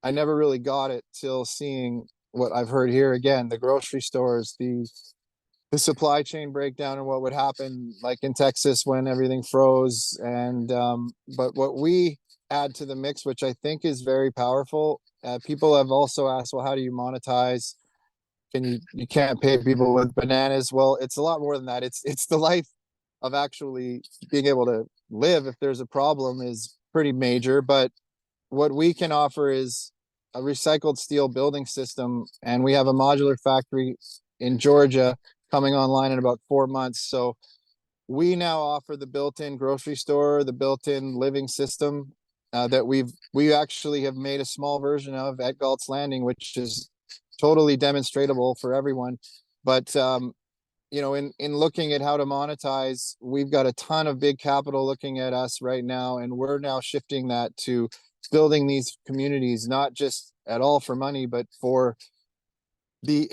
I never really got it till seeing what I've heard here again, the grocery stores, the supply chain breakdown, and what would happen like in Texas when everything froze. And but what we add to the mix, which I think is very powerful, people have also asked, well, how do you monetize? You can't pay people with bananas. Well, it's a lot more than that. It's the life of actually being able to live if there's a problem is pretty major. But what we can offer is a recycled steel building system, and we have a modular factory in Georgia coming online in about 4 months. So we now offer the built-in grocery store, the built-in living system that we actually have made a small version of at Galt's Landing, which is totally demonstratable for everyone. But you know, in looking at how to monetize, we've got a ton of big capital looking at us right now, and we're now shifting that to building these communities, not just at all for money, but for the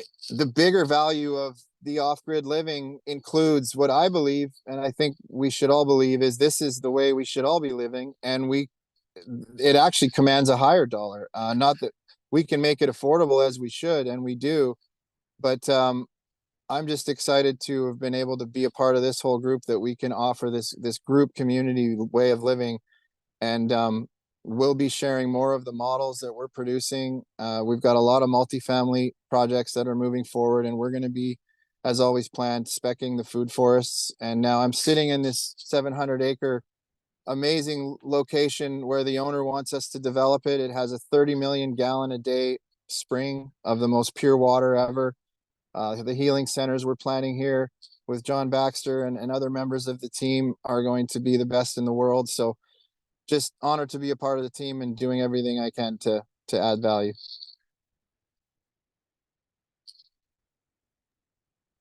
bigger value of the off-grid living includes what I believe, and I think we should all believe, is this is the way we should all be living. And it actually commands a higher dollar. Not that we can make it affordable, as we should, and we do, but I'm just excited to have been able to be a part of this whole group, that we can offer this group community way of living. And we'll be sharing more of the models that we're producing. We've got a lot of multifamily projects that are moving forward, and we're going to be, as always planned, speccing the food forests. And now I'm sitting in this 700-acre amazing location where the owner wants us to develop it. It has a 30 million gallon a day spring of the most pure water ever. The healing centers we're planning here with John Baxter and other members of the team are going to be the best in the world. So just honored to be a part of the team and doing everything I can to add value.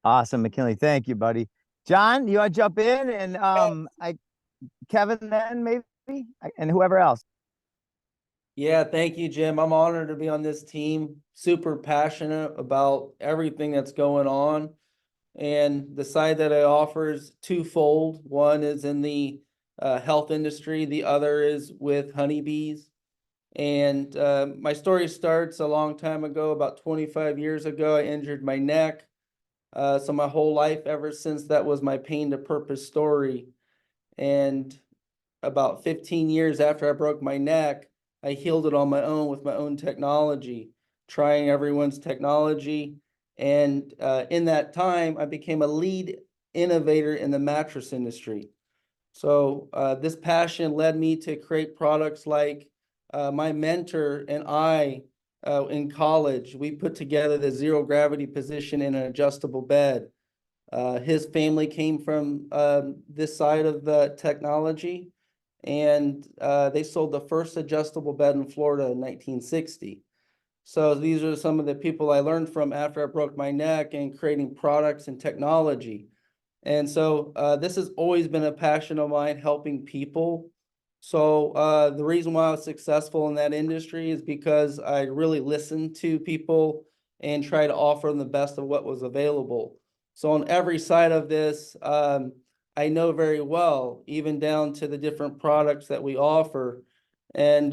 Awesome, McKinley. Thank you, buddy. John, you want to jump in? And Kevin then maybe, and whoever else. Yeah, thank you, Jim. I'm honored to be on this team. Super passionate about everything that's going on. And the side that I offer is twofold. One is in the health industry. The other is with honeybees. And my story starts a long time ago, about 25 years ago. I injured my neck. So my whole life ever since, that was my pain to purpose story. And about 15 years after I broke my neck, I healed it on my own with my own technology, trying everyone's technology. And in that time, I became a lead innovator in the mattress industry. So this passion led me to create products like my mentor and I in college. We put together the zero gravity position in an adjustable bed. His family came from this side of the technology, and they sold the first adjustable bed in Florida in 1960. So these are some of the people I learned from after I broke my neck and creating products and technology. And so this has always been a passion of mine, helping people. So the reason why I was successful in that industry is because I really listened to people and try to offer them the best of what was available. So on every side of this, I know very well, even down to the different products that we offer. And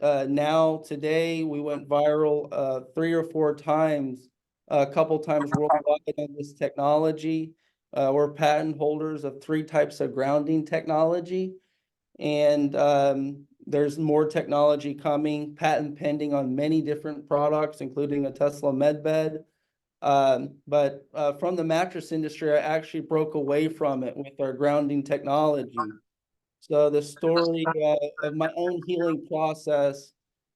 now today we went viral 3 or 4 times, a couple times worldwide on this technology. We're patent holders of 3 types of grounding technology. And there's more technology coming, patent pending on many different products, including a Tesla med bed. But from the mattress industry, I actually broke away from it with our grounding technology. So the story of my own healing process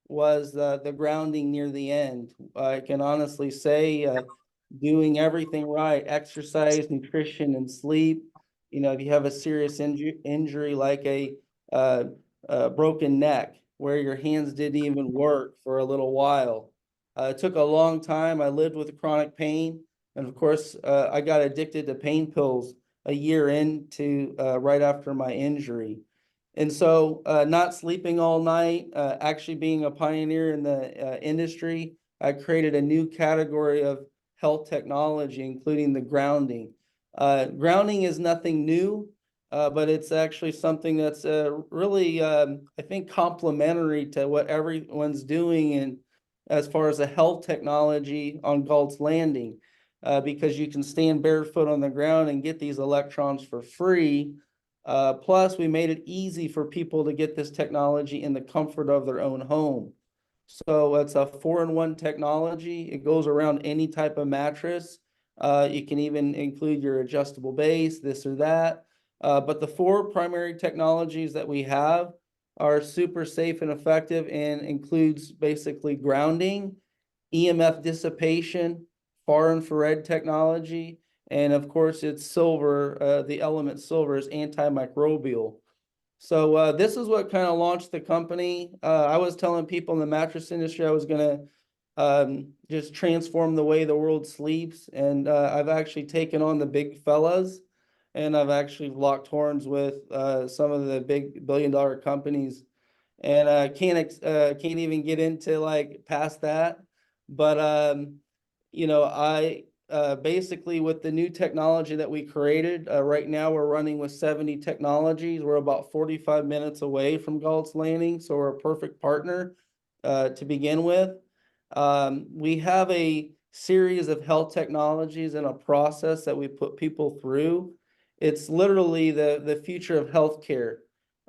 was the grounding near the end. I can honestly say doing everything right, exercise, nutrition, and sleep. You know, if you have a serious injury like a broken neck where your hands didn't even work for a little while. It took a long time. I lived with chronic pain. And of course, I got addicted to pain pills a year into right after my injury. And so not sleeping all night, actually being a pioneer in the industry, I created a new category of health technology, including the grounding. Grounding is nothing new, but it's actually something that's really, I think, complementary to what everyone's doing in as far as a health technology on Galt's Landing, because you can stand barefoot on the ground and get these electrons for free. Plus, we made it easy for people to get this technology in the comfort of their own home. So it's a 4-in-1 technology. It goes around any type of mattress. You can even include your adjustable base, this or that. But the 4 primary technologies that we have are super safe and effective and includes basically grounding, EMF dissipation, far infrared technology, and of course it's silver. The element silver is antimicrobial. So this is what kind of launched the company. I was telling people in the mattress industry I was going to just transform the way the world sleeps, and I've actually taken on the big fellas, and I've actually locked horns with some of the big billion-dollar companies, and can't even get into like past that. But you know, I basically with the new technology that we created, right now we're running with 70 technologies. We're about 45 minutes away from Galt's Landing, so we're a perfect partner to begin with. We have a series of health technologies and a process that we put people through. It's literally the future of healthcare,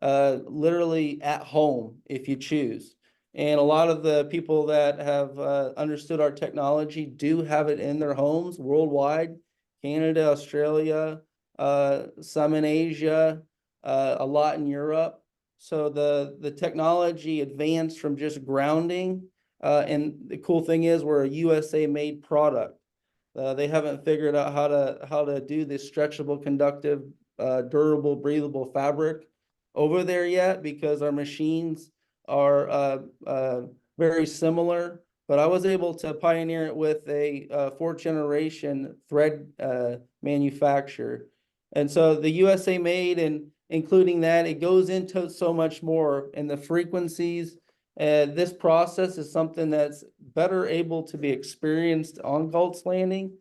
literally at home if you choose. And a lot of the people that have understood our technology do have it in their homes worldwide, Canada, Australia, some in Asia, a lot in Europe. So the technology advanced from just grounding. And the cool thing is we're a USA made product. They haven't figured out how to do this stretchable, conductive, durable, breathable fabric over there yet, because our machines are very similar. But I was able to pioneer it with a 4th generation thread manufacturer. And so the USA made, and including that, it goes into so much more, and the frequencies. This process is something that's better able to be experienced on Galt's Landing,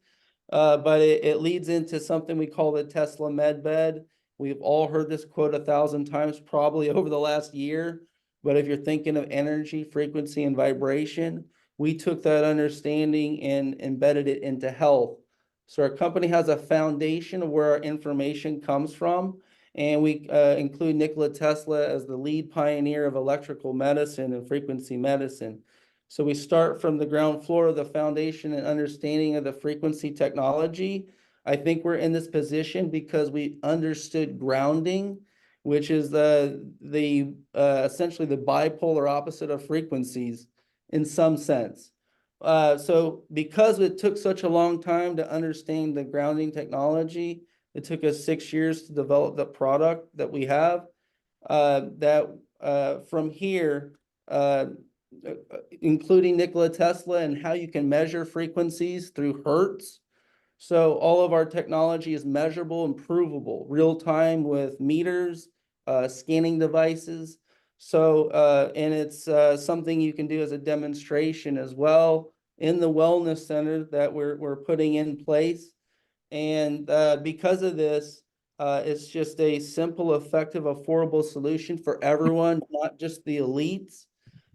but it leads into something we call the Tesla med bed. We've all heard this quote 1,000 times probably over the last year, but if you're thinking of energy, frequency, and vibration, we took that understanding and embedded it into health. So our company has a foundation of where our information comes from. And we include Nikola Tesla as the lead pioneer of electrical medicine and frequency medicine. So we start from the ground floor of the foundation and understanding of the frequency technology. I think we're in this position because we understood grounding, which is the essentially the bipolar opposite of frequencies. in some sense. So because it took such a long time to understand the grounding technology, it took us 6 years to develop the product that we have. From here, including Nikola Tesla and how you can measure frequencies through hertz. So all of our technology is measurable and provable, real time with meters, scanning devices. So, and it's something you can do as a demonstration as well in the wellness center that we're putting in place. And because of this, it's just a simple, effective, affordable solution for everyone, not just the elites.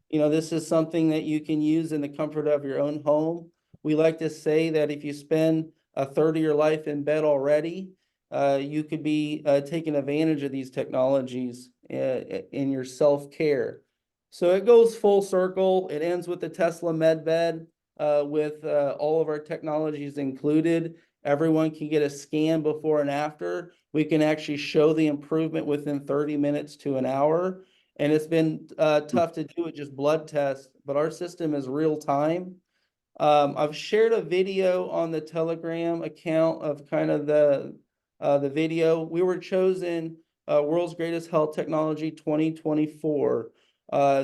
You know, this is something that you can use in the comfort of your own home. We like to say that if you spend a third of your life in bed already, you could be taking advantage of these technologies in your self-care. So it goes full circle. It ends with the Tesla med bed with all of our technologies included. Everyone can get a scan before and after. We can actually show the improvement within 30 minutes to an hour. And it's been tough to do with just blood tests, but our system is real time. I've shared a video on the Telegram account of kind of the video. We were chosen World's Greatest Health Technology 2024.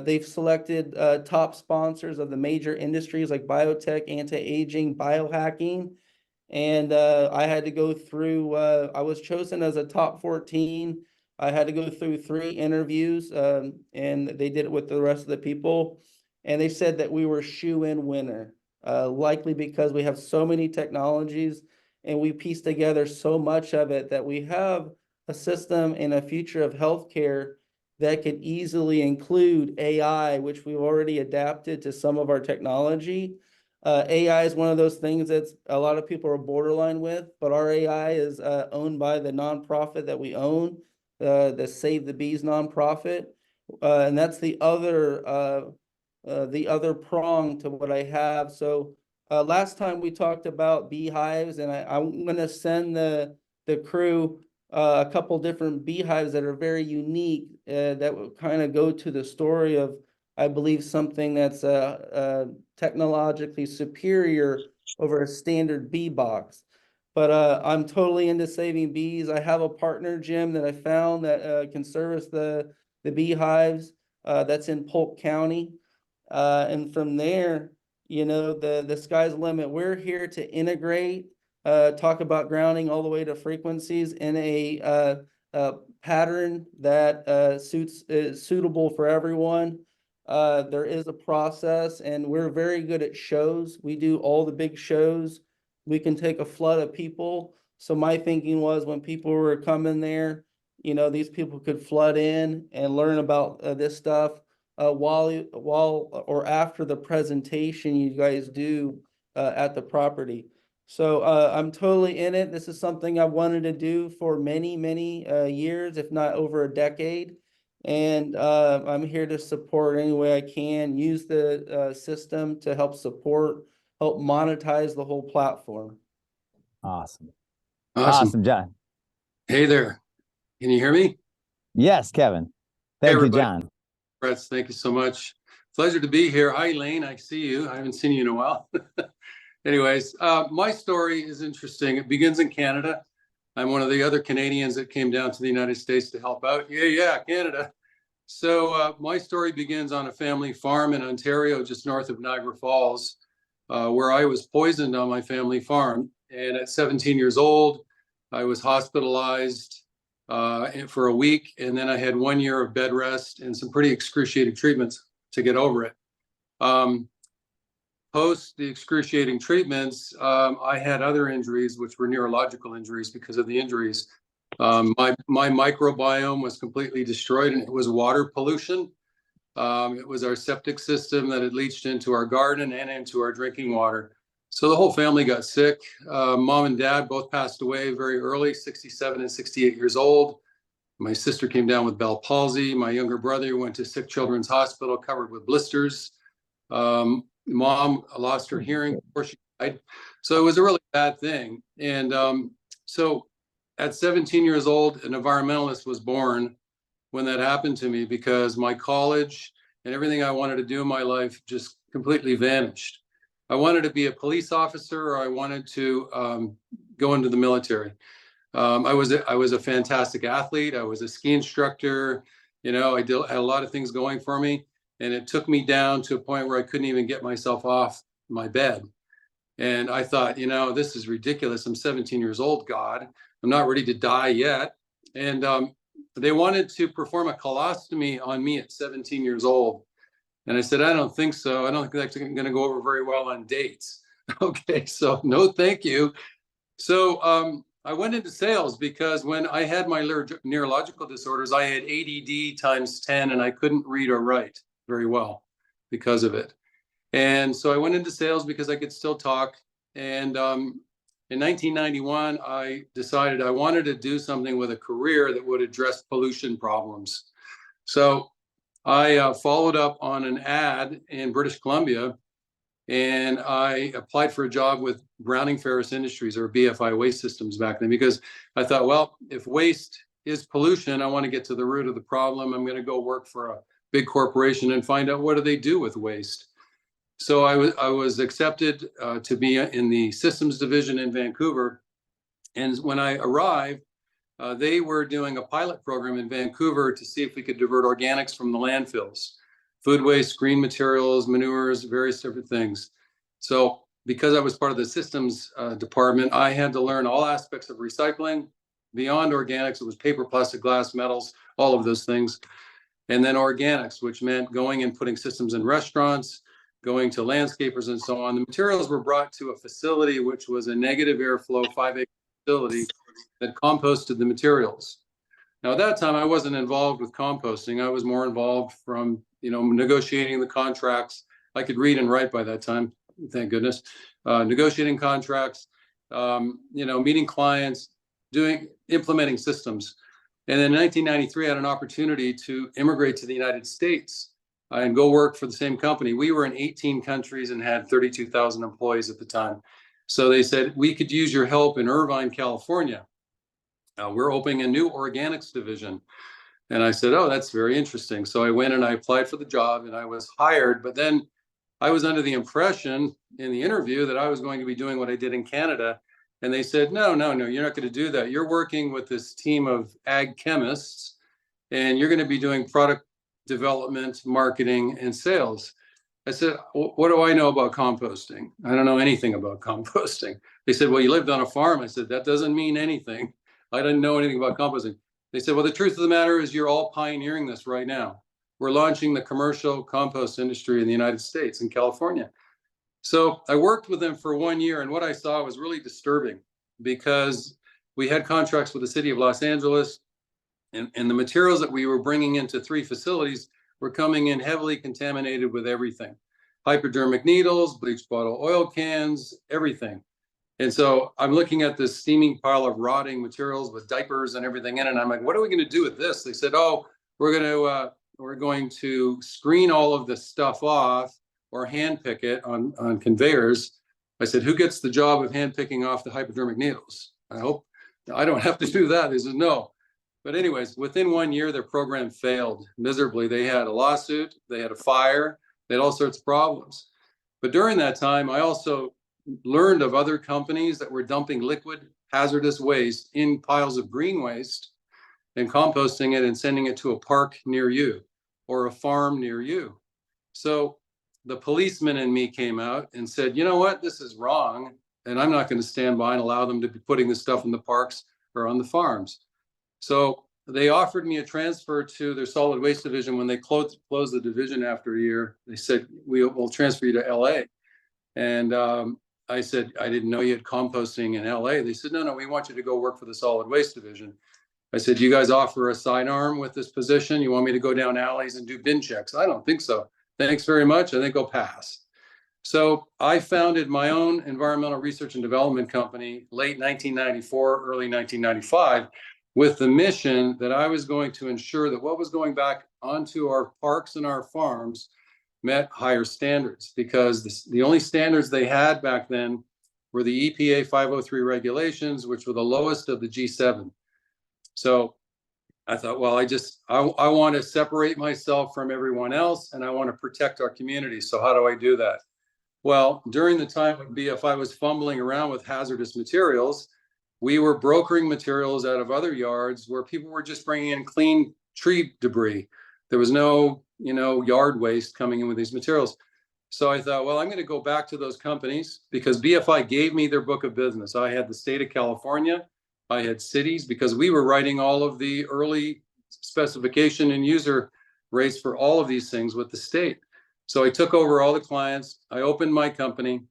They've selected top sponsors of the major industries like biotech, anti-aging, biohacking. And I had to go through, I was chosen as a top 14. I had to go through 3 interviews and they did it with the rest of the people. And they said that we were shoe-in winner, likely because we have so many technologies and we piece together so much of it that we have a system and a future of healthcare that could easily include AI, which we've already adapted to some of our technology. AI is one of those things that a lot of people are borderline with, but our AI is owned by the nonprofit that we own, the Save the Bees nonprofit. And that's the other prong to what I have. So last time we talked about beehives, and I'm going to send the crew a couple different beehives that are very unique that will kind of go to the story of, I believe, something that's technologically superior over a standard bee box. But I'm totally into saving bees. I have a partner, Jim, that I found that can service the beehives. That's in Polk County. And from there, you know, the sky's the limit. We're here to integrate, talk about grounding all the way to frequencies in a pattern that is suitable for everyone. There is a process, and we're very good at shows. We do all the big shows. We can take a flood of people. So my thinking was when people were coming there, you know, these people could flood in and learn about this stuff while or after the presentation you guys do at the property. So I'm totally in it. This is something I wanted to do for many, many years, if not over a decade. And I'm here to support any way I can, use the system to help support, help monetize the whole platform. Awesome. Awesome. Awesome, John. Hey there. Can you hear me? Yes, Kevin. Thank you, everybody. John. Brett, thank you so much. Pleasure to be here. Hi, Elaine. I see you. I haven't seen you in a while. Anyways, my story is interesting. It begins in Canada. I'm one of the other Canadians that came down to the United States to help out. Yeah, Canada. So my story begins on a family farm in Ontario, just north of Niagara Falls, where I was poisoned on my family farm. And at 17 years old, I was hospitalized for a week. And then I had 1 year of bed rest and some pretty excruciating treatments to get over it. Post the excruciating treatments, I had other injuries, which were neurological injuries because of the injuries. My microbiome was completely destroyed, and it was water pollution. It was our septic system that had leached into our garden and into our drinking water. So the whole family got sick. Mom and dad both passed away very early, 67 and 68 years old. My sister came down with Bell palsy. My younger brother went to Sick Children's Hospital covered with blisters. Mom lost her hearing before she died. So it was a really bad thing. And so at 17 years old, an environmentalist was born when that happened to me, because my college and everything I wanted to do in my life just completely vanished. I wanted to be a police officer, or I wanted to go into the military. I was a fantastic athlete. I was a ski instructor. You know, had a lot of things going for me, and it took me down to a point where I couldn't even get myself off my bed. And I thought, you know, this is ridiculous. I'm 17 years old, God. I'm not ready to die yet. And they wanted to perform a colostomy on me at 17 years old. And I said, I don't think so. I don't think that's going to go over very well on dates. Okay, so no, thank you. So I went into sales because when I had my neurological disorders, I had ADD times 10, and I couldn't read or write very well because of it. And so I went into sales because I could still talk. And in 1991, I decided I wanted to do something with a career that would address pollution problems. So I followed up on an ad in British Columbia, and I applied for a job with Browning Ferris Industries, or BFI Waste Systems back then, because I thought, well, if waste is pollution, I want to get to the root of the problem. I'm going to go work for a big corporation and find out what do they do with waste. So I was accepted to be in the systems division in Vancouver. And when I arrived, they were doing a pilot program in Vancouver to see if we could divert organics from the landfills, food waste, green materials, manures, various different things. So because I was part of the systems department, I had to learn all aspects of recycling. Beyond organics, it was paper, plastic, glass, metals, all of those things. And then organics, which meant going and putting systems in restaurants, going to landscapers and so on. The materials were brought to a facility which was a negative airflow 5-acre facility that composted the materials. Now at that time, I wasn't involved with composting. I was more involved from, you know, negotiating the contracts. I could read and write by that time, thank goodness. Negotiating contracts, you know, meeting clients, implementing systems. And in 1993, I had an opportunity to immigrate to the United States and go work for the same company. We were in 18 countries and had 32,000 employees at the time. So they said, we could use your help in Irvine, California. We're opening a new organics division. And I said, oh, that's very interesting. So I went and I applied for the job and I was hired. But then I was under the impression in the interview that I was going to be doing what I did in Canada. And they said, no, you're not going to do that. You're working with this team of ag chemists, and you're going to be doing product development, marketing, and sales. I said, what do I know about composting? I don't know anything about composting. They said, well, you lived on a farm. I said, that doesn't mean anything. I didn't know anything about composting. They said, well, the truth of the matter is you're all pioneering this right now. We're launching the commercial compost industry in the United States, in California. So I worked with them for 1 year, and what I saw was really disturbing because we had contracts with the city of Los Angeles, and the materials that we were bringing into 3 facilities were coming in heavily contaminated with everything. Hypodermic needles, bleached bottle oil cans, everything. And so I'm looking at this steaming pile of rotting materials with diapers and everything in it. And I'm like, what are we going to do with this? They said, oh, we're going to screen all of this stuff off or hand pick it on conveyors. I said, who gets the job of hand picking off the hypodermic needles? I hope I don't have to do that. They said, no. But anyways, within 1 year, their program failed miserably. They had a lawsuit, they had a fire, they had all sorts of problems. But during that time, I also learned of other companies that were dumping liquid hazardous waste in piles of green waste and composting it and sending it to a park near you or a farm near you. So the policeman in me came out and said, you know what, this is wrong. And I'm not going to stand by and allow them to be putting this stuff in the parks or on the farms. So they offered me a transfer to their solid waste division. When they closed the division after a year, they said, we'll transfer you to LA. And I said, I didn't know you had composting in LA. They said, no, we want you to go work for the solid waste division. I said, you guys offer a sidearm with this position? You want me to go down alleys and do bin checks? I don't think so. Thanks very much. I think I'll pass. So I founded my own environmental research and development company late 1994, early 1995, with the mission that I was going to ensure that what was going back onto our parks and our farms met higher standards, because the only standards they had back then were the EPA 503 regulations, which were the lowest of the G7. So I thought, well, I want to separate myself from everyone else, and I want to protect our community. So how do I do that? Well, during the time of BF, I was fumbling around with hazardous materials. We were brokering materials out of other yards where people were just bringing in clean tree debris. There was no, yard waste coming in with these materials. So I thought, well, I'm going to go back to those companies because BFI gave me their book of business. I had the state of California. I had cities because we were writing all of the early specification and user rates for all of these things with the state. So I took over all the clients. I opened my company.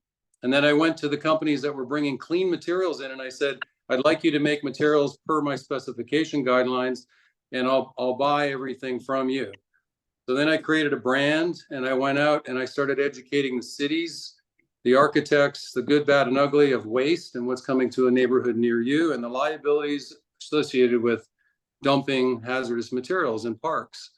And then I went to the companies that were bringing clean materials in. And I said, I'd like you to make materials per my specification guidelines, and I'll buy everything from you. So then I created a brand, and I went out and I started educating the cities, the architects, the good, bad, and ugly of waste and what's coming to a neighborhood near you, and the liabilities associated with dumping hazardous materials in parks.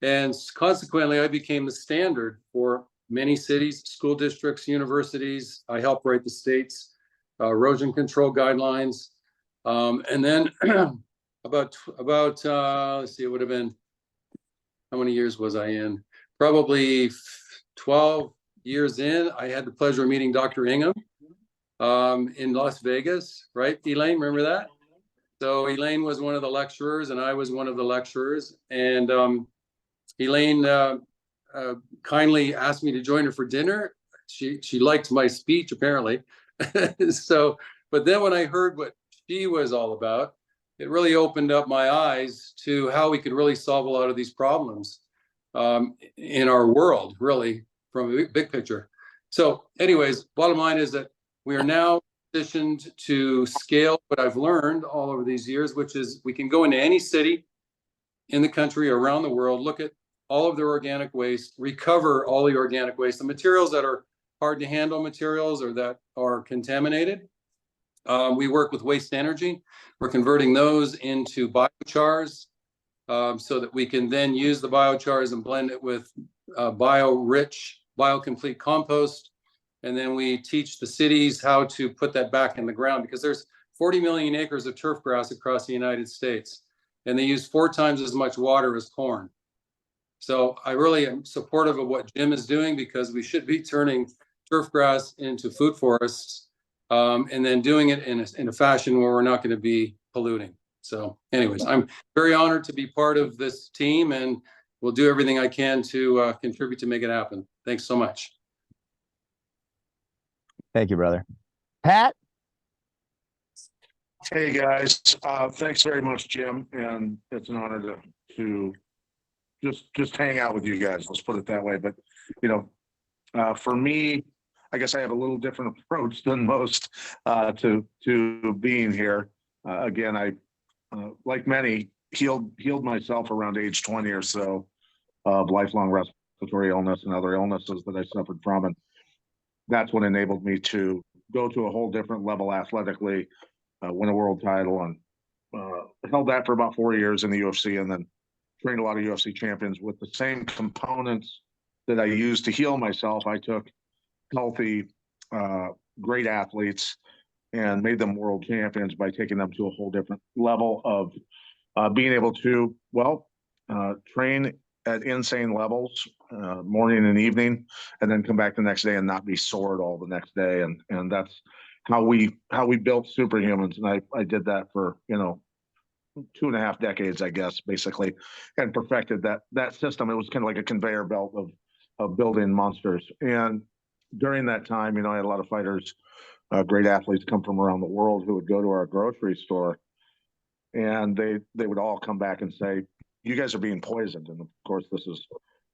And consequently, I became the standard for many cities, school districts, universities. I helped write the state's erosion control guidelines. And then about let's see, it would have been, how many years was I in? Probably 12 years in. I had the pleasure of meeting Dr. Ingham in Las Vegas, right? Elaine, remember that? So Elaine was one of the lecturers and I was one of the lecturers. And Elaine kindly asked me to join her for dinner. She liked my speech, apparently. So, but then when I heard what she was all about, it really opened up my eyes to how we could really solve a lot of these problems in our world, really, from a big picture. So anyways, bottom line is that we are now positioned to scale what I've learned all over these years, which is we can go into any city in the country, around the world, look at all of their organic waste, recover all the organic waste, the materials that are hard to handle materials or that are contaminated. We work with waste energy. We're converting those into biochars so that we can then use the biochars and blend it with bio-rich, biocomplete compost. And then we teach the cities how to put that back in the ground because there's 40 million acres of turf grass across the United States. And they use 4 times as much water as corn. So I really am supportive of what Jim is doing because we should be turning turf grass into food forests and then doing it in a fashion where we're not going to be polluting. So anyways, I'm very honored to be part of this team and will do everything I can to contribute to make it happen. Thanks so much. Thank you, brother. Pat? Hey guys, thanks very much, Jim, and it's an honor to just hang out with you guys. Let's put it that way. But for me, I guess I have a little different approach than most to being here. Again, I like many healed myself around age 20 or so of lifelong respiratory illness and other illnesses that I suffered from, and that's what enabled me to go to a whole different level athletically. Win a world title and held that for about 4 years in the UFC, and then trained a lot of UFC champions with the same components that I used to heal myself. I took healthy, great athletes and made them world champions by taking them to a whole different level of being able to, train at insane levels, morning and evening, and then come back the next day and not be sore at all the next day. And that's how we built superhumans. And I did that for 2.5 decades, I guess, basically, and perfected that system. It was kind of like a conveyor belt of building monsters. And during that time, I had a lot of fighters, great athletes come from around the world who would go to our grocery store, and they would all come back and say, "You guys are being poisoned." And of course, this is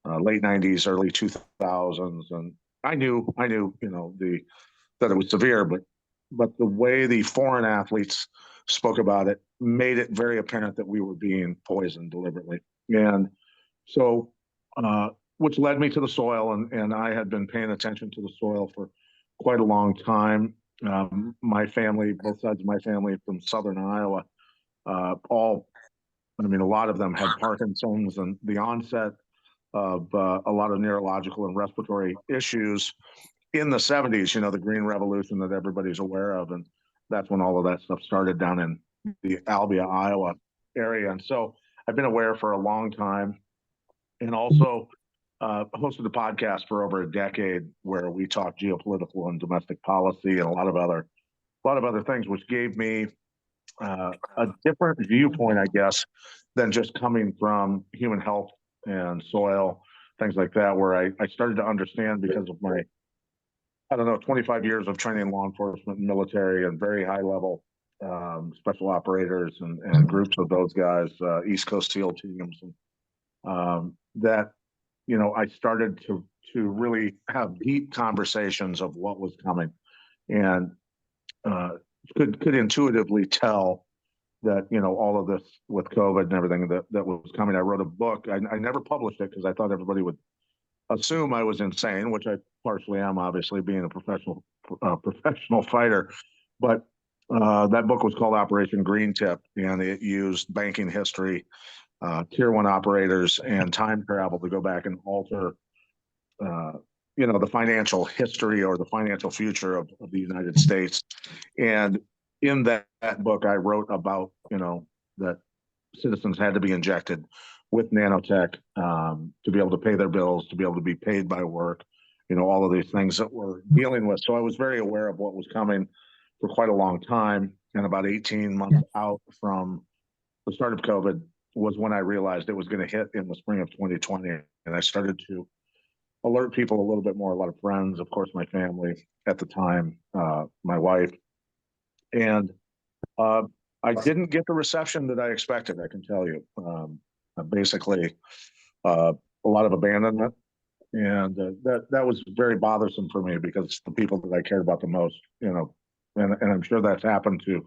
late '90s, early 2000s, and I knew, that it was severe, but the way the foreign athletes spoke about it made it very apparent that we were being poisoned deliberately. And so, which led me to the soil, and I had been paying attention to the soil for quite a long time. My family, both sides of my family from Southern Iowa, a lot of them had Parkinson's and the onset of a lot of neurological and respiratory issues in the 70s, the Green Revolution that everybody's aware of. And that's when all of that stuff started down in the Albia, Iowa area. And so I've been aware for a long time, and also hosted a podcast for over a decade where we talk geopolitical and domestic policy and a lot of other things, which gave me a different viewpoint, I guess, than just coming from human health and soil, things like that, where I started to understand because of my, I don't know, 25 years of training law enforcement and military and very high level special operators and groups of those guys, East Coast SEAL teams, that, you know, I started to really have deep conversations of what was coming, and could intuitively tell that, you know, all of this with COVID and everything that was coming. I wrote a book. I never published it because I thought everybody would assume I was insane, which I partially am, obviously, being a professional fighter. But that book was called Operation Green Tip, and it used banking history, tier one operators, and time travel to go back and alter, you know, the financial history or the financial future of the United States. And in that book, I wrote about, you know, that citizens had to be injected with nanotech to be able to pay their bills, to be able to be paid by work, you know, all of these things that we're dealing with. So I was very aware of what was coming for quite a long time. And about 18 months out from the start of COVID was when I realized it was going to hit in the spring of 2020. And I started to alert people a little bit more, a lot of friends, of course, my family at the time, my wife. And I didn't get the reception that I expected, I can tell you. Basically, a lot of abandonment. And that was very bothersome for me because it's the people that I cared about the most, you know, and I'm sure that's happened to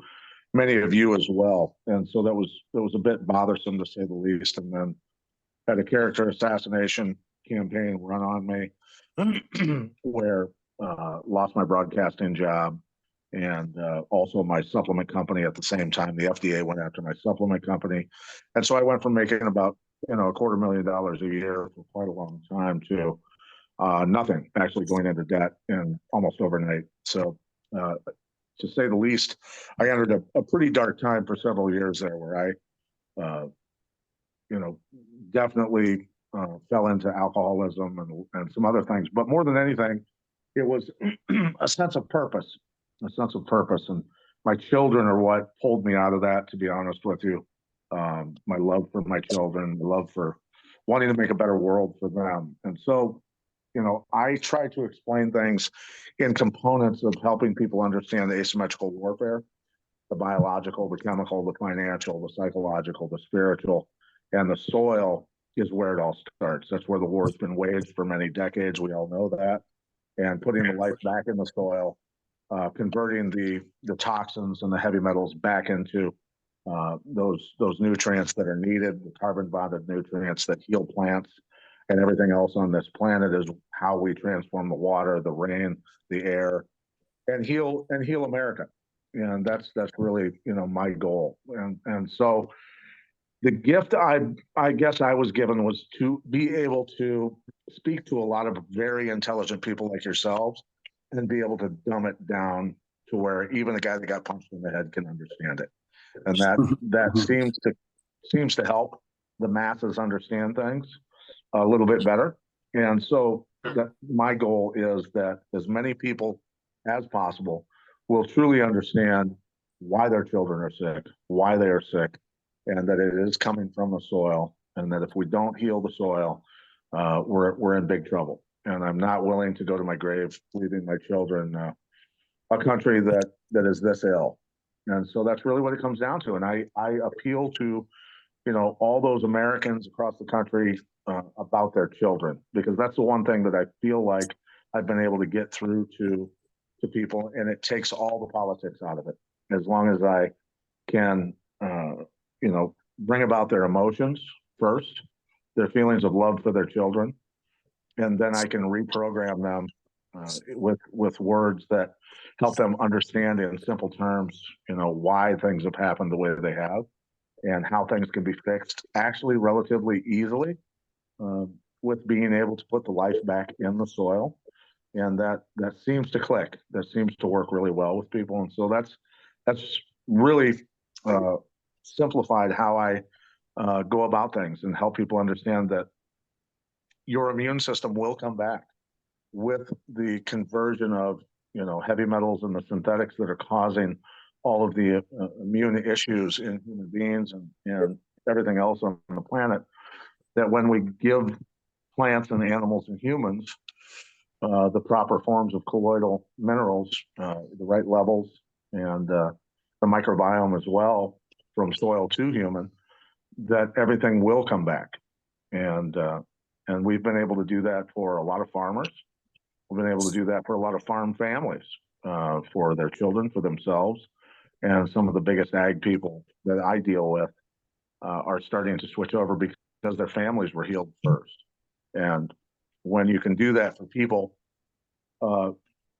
many of you as well. And so that was a bit bothersome, to say the least. And then had a character assassination campaign run on me where lost my broadcasting job, and also my supplement company at the same time. The FDA went after my supplement company. And so I went from making about, you know, $250,000 a year for quite a long time to nothing, actually going into debt and almost overnight. So to say the least, I entered a pretty dark time for several years there where I, you know, definitely fell into alcoholism and some other things. But more than anything, it was a sense of purpose. And my children are what pulled me out of that, to be honest with you. My love for my children, my love for wanting to make a better world for them. And so, you know, I try to explain things in components of helping people understand the asymmetrical warfare, the biological, the chemical, the financial, the psychological, the spiritual, and the soil is where it all starts. That's where the war has been waged for many decades. We all know that. And putting the life back in the soil, converting the toxins and the heavy metals back into those nutrients that are needed, the carbon bonded nutrients that heal plants and everything else on this planet, is how we transform the water, the rain, the air, and heal America. And that's really, you know, my goal. And so the gift I guess I was given was to be able to speak to a lot of very intelligent people like yourselves and be able to dumb it down to where even a guy that got punched in the head can understand it. And that seems to help the masses understand things a little bit better. And so that my goal is that as many people as possible will truly understand why their children are sick, why they are sick, and that it is coming from the soil, and that if we don't heal the soil, we're in big trouble. And I'm not willing to go to my grave leaving my children a country that is this ill. And so that's really what it comes down to. And I appeal to, you know, all those Americans across the country about their children, because that's the one thing that I feel like I've been able to get through to people, and it takes all the politics out of it. As long as I can, you know, bring about their emotions first, their feelings of love for their children, and then I can reprogram them with words that help them understand in simple terms, you know, why things have happened the way they have, and how things can be fixed actually relatively easily with being able to put the life back in the soil. And that seems to click. That seems to work really well with people. And so that's really simplified how I go about things and help people understand that your immune system will come back with the conversion of, you know, heavy metals and the synthetics that are causing all of the immune issues in human beings and everything else on the planet. That when we give plants and animals and humans the proper forms of colloidal minerals, the right levels, and the microbiome as well, from soil to human, that everything will come back. And we've been able to do that for a lot of farmers. We've been able to do that for a lot of farm families, for their children, for themselves. And some of the biggest ag people that I deal with are starting to switch over because their families were healed first. And when you can do that for people,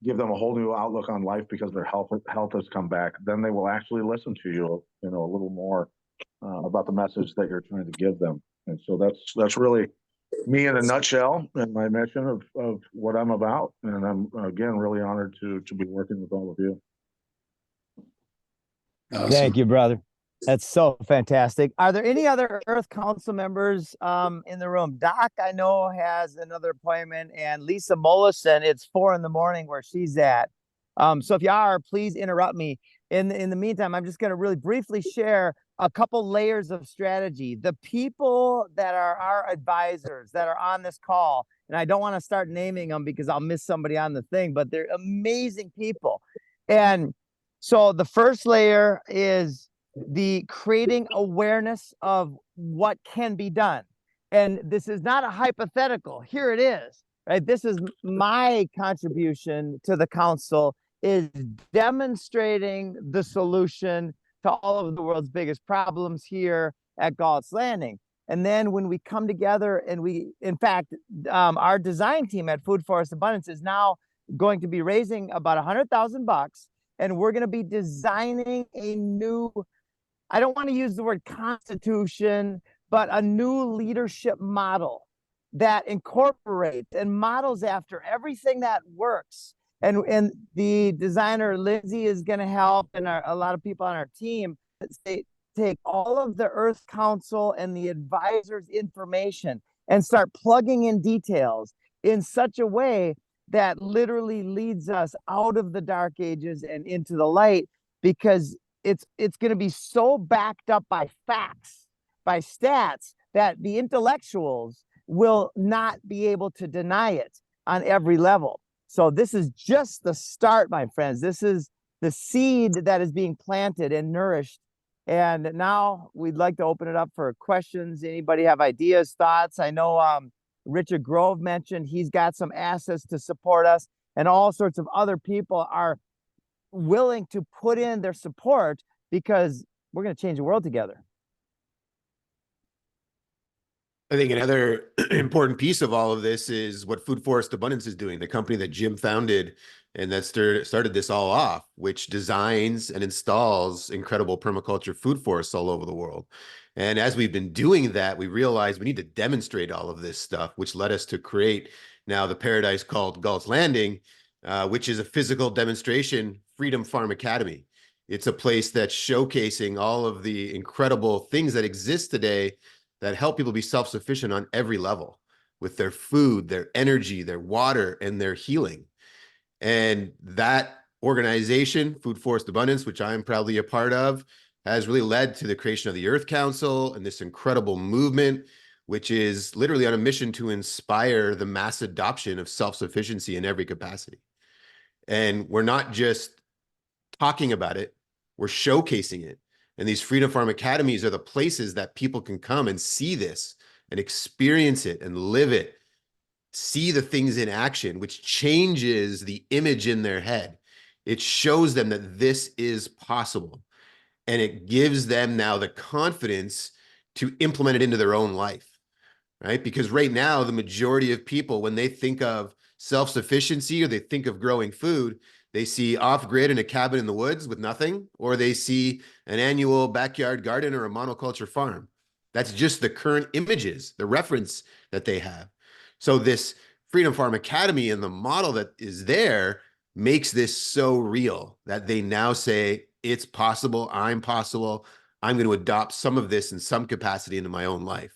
give them a whole new outlook on life because their health has come back, then they will actually listen to you, you know, a little more about the message that you're trying to give them. And so that's really me in a nutshell and my mission of what I'm about. And I'm, again, really honored to be working with all of you. Awesome. Thank you, brother. That's so fantastic. Are there any other Earth Council members in the room? Doc, I know, has another appointment, and Lisa Mollison, it's 4 a.m. where she's at. So if you are, please interrupt me. In the meantime, I'm just going to really briefly share a couple layers of strategy. The people that are our advisors that are on this call, and I don't want to start naming them because I'll miss somebody on the thing, but they're amazing people. And so the first layer is the creating awareness of what can be done. And this is not a hypothetical. Here it is, right? This is my contribution to the council, is demonstrating the solution to all of the world's biggest problems here at Galt's Landing. And then when we come together and we, in fact, our design team at Food Forest Abundance is now going to be raising about $100,000, and we're going to be designing a new, I don't want to use the word constitution, but a new leadership model that incorporates and models after everything that works. And the designer, Lindsay, is going to help, and a lot of people on our team take all of the Earth Council and the advisors' information and start plugging in details in such a way that literally leads us out of the dark ages and into the light, because it's going to be so backed up by facts, by stats, that the intellectuals will not be able to deny it on every level. So this is just the start, my friends. This is the seed that is being planted and nourished. And now we'd like to open it up for questions. Anybody have ideas, thoughts? I know Richard Grove mentioned he's got some assets to support us, and all sorts of other people are willing to put in their support because we're going to change the world together. I think another important piece of all of this is what Food Forest Abundance is doing, the company that Jim founded and that started this all off, which designs and installs incredible permaculture food forests all over the world. And as we've been doing that, we realized we need to demonstrate all of this stuff, which led us to create now the paradise called Galt's Landing, which is a physical demonstration Freedom Farm Academy. It's a place that's showcasing all of the incredible things that exist today that help people be self-sufficient on every level with their food, their energy, their water, and their healing. And that organization, Food Forest Abundance, which I am proudly a part of, has really led to the creation of the Earth Council and this incredible movement, which is literally on a mission to inspire the mass adoption of self-sufficiency in every capacity. And we're not just talking about it, we're showcasing it. And these Freedom Farm Academies are the places that people can come and see this and experience it and live it, see the things in action, which changes the image in their head. It shows them that this is possible. And it gives them now the confidence to implement it into their own life, right? Because right now, the majority of people, when they think of self-sufficiency or they think of growing food, they see off-grid in a cabin in the woods with nothing, or they see an annual backyard garden or a monoculture farm. That's just the current images, the reference that they have. So this Freedom Farm Academy and the model that is there makes this so real that they now say, it's possible, I'm possible, I'm going to adopt some of this in some capacity into my own life.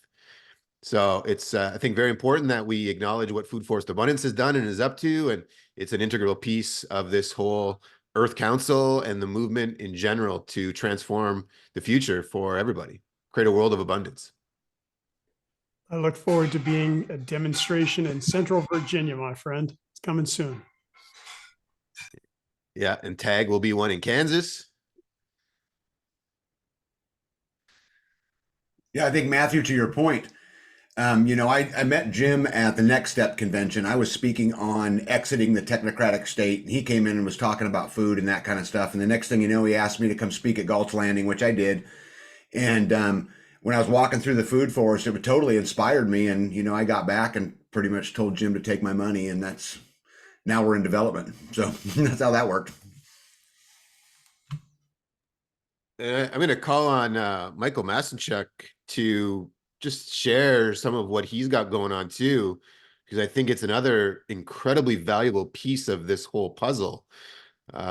So it's, I think, very important that we acknowledge what Food Forest Abundance has done and is up to, and it's an integral piece of this whole Earth Council and the movement in general to transform the future for everybody, create a world of abundance. I look forward to being a demonstration in Central Virginia, my friend. It's coming soon. Yeah, and TAG will be one in Kansas. Yeah, I think, Matthew, to your point, I met Jim at the Next Step convention. I was speaking on exiting the technocratic state, and he came in and was talking about food and that kind of stuff. And the next thing you know, he asked me to come speak at Galt's Landing, which I did. And when I was walking through the food forest, it totally inspired me. And, I got back and pretty much told Jim to take my money. And now we're in development. So that's how that worked. I'm going to call on Michael Masenchuk to just share some of what he's got going on too, because I think it's another incredibly valuable piece of this whole puzzle.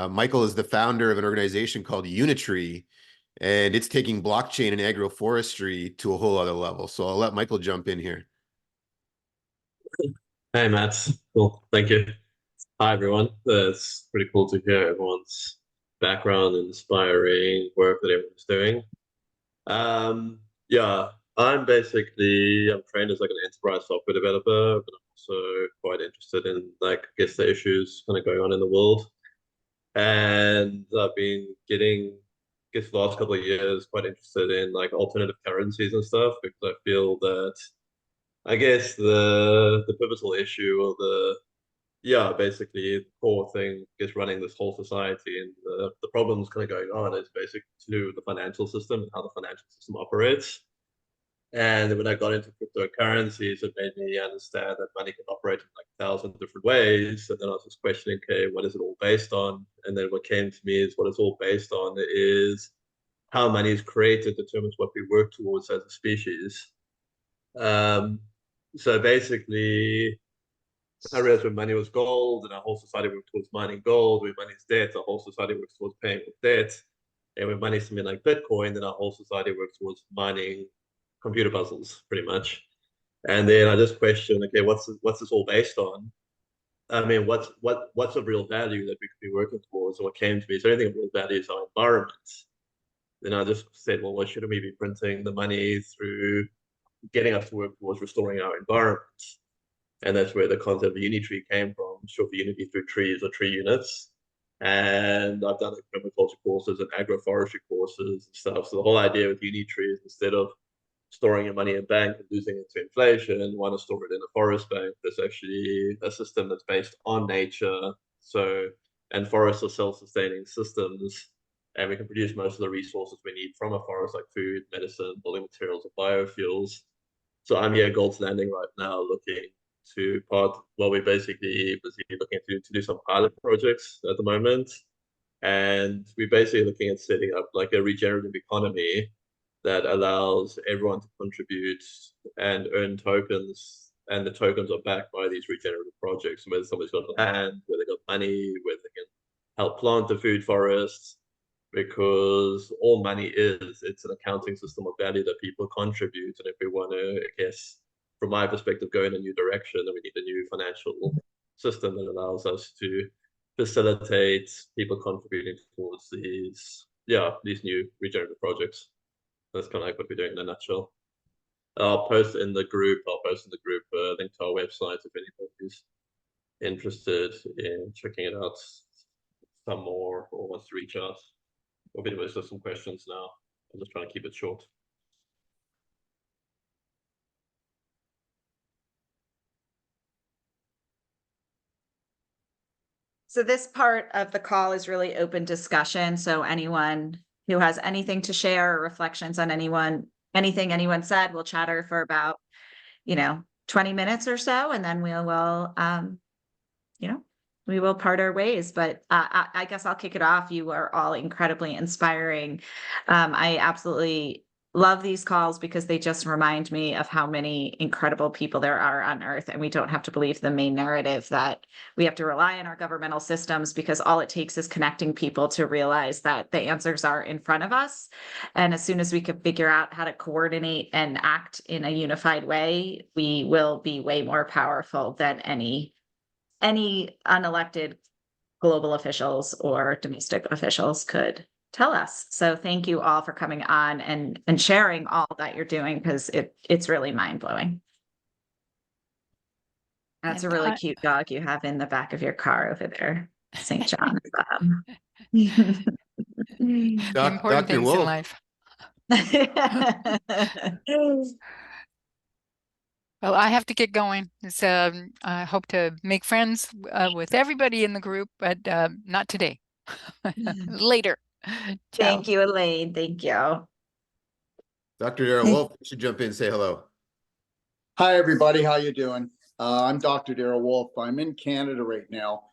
Michael is the founder of an organization called Unitree, and it's taking blockchain and agroforestry to a whole other level. So I'll let Michael jump in here. Hey, Matt. Cool. Thank you. Hi, everyone. It's pretty cool to hear everyone's background and inspiring work that everyone's doing. Yeah, I'm trained as like an enterprise software developer, but I'm also quite interested in I guess the issues kind of going on in the world. And I've been the last couple of years quite interested in like alternative currencies and stuff, because I feel that I guess the pivotal issue or basically the core thing is running this whole society, and the problems kind of going on is basically to do with the financial system and how the financial system operates. And when I got into cryptocurrencies, it made me understand that money can operate in like 1,000 different ways. And then I was just questioning, okay, what is it all based on? And then what came to me is what it's all based on is how money is created determines what we work towards as a species. So basically, I realized when money was gold and our whole society worked towards mining gold, when money is debt, our whole society works towards paying with debt. And when money is something like Bitcoin, then our whole society works towards mining computer puzzles, pretty much. And then I just questioned, okay, what's this all based on? I mean, what's of real value that we could be working towards? And what came to me is anything of real value is our environment. Then I just said, well, why shouldn't we be printing the money through getting us to work towards restoring our environment? And that's where the concept of Unitree came from, short for unity through trees or tree units. And I've done permaculture courses and agroforestry courses and stuff. So the whole idea with Unitree is instead of storing your money in a bank and losing it to inflation, want to store it in a forest bank. There's actually a system that's based on nature. And forests are self-sustaining systems, and we can produce most of the resources we need from a forest, like food, medicine, building materials, or biofuels. So I'm here at Galt's Landing right now looking we're basically busy looking to do some pilot projects at the moment. And we're basically looking at setting up like a regenerative economy that allows everyone to contribute and earn tokens. And the tokens are backed by these regenerative projects, whether somebody's got land, whether they got money, whether they can help plant the food forests. Because all money it's an accounting system of value that people contribute. And if we want to, I guess, from my perspective, go in a new direction, then we need a new financial system that allows us to facilitate people contributing towards these new regenerative projects. That's kind of like what we're doing in a nutshell. I'll post in the group a link to our website if anybody's interested in checking it out some more or wants to reach out. Or if anybody's got some questions now, I'm just trying to keep it short. So this part of the call is really open discussion. So anyone who has anything to share or reflections on anything anyone said, we'll chatter for about, 20 minutes or so, and then we will part our ways. But I guess I'll kick it off. You are all incredibly inspiring. I absolutely love these calls because they just remind me of how many incredible people there are on Earth. And we don't have to believe the main narrative that we have to rely on our governmental systems, because all it takes is connecting people to realize that the answers are in front of us. And as soon as we can figure out how to coordinate and act in a unified way, we will be way more powerful than any unelected global officials or domestic officials could tell us. So thank you all for coming on and sharing all that you're doing, because it's really mind-blowing. That's a really cute dog you have in the back of your car over there, St. John. Important Dr. things in Wolf. life. Well, I have to get going. I hope to make friends with everybody in the group, but not today. Later. Thank you, Elaine. Thank you. Dr. Darrell Wolf, you should jump in and say hello. Hi, everybody. How you doing? I'm Dr. Darrell Wolf. I'm in Canada right now,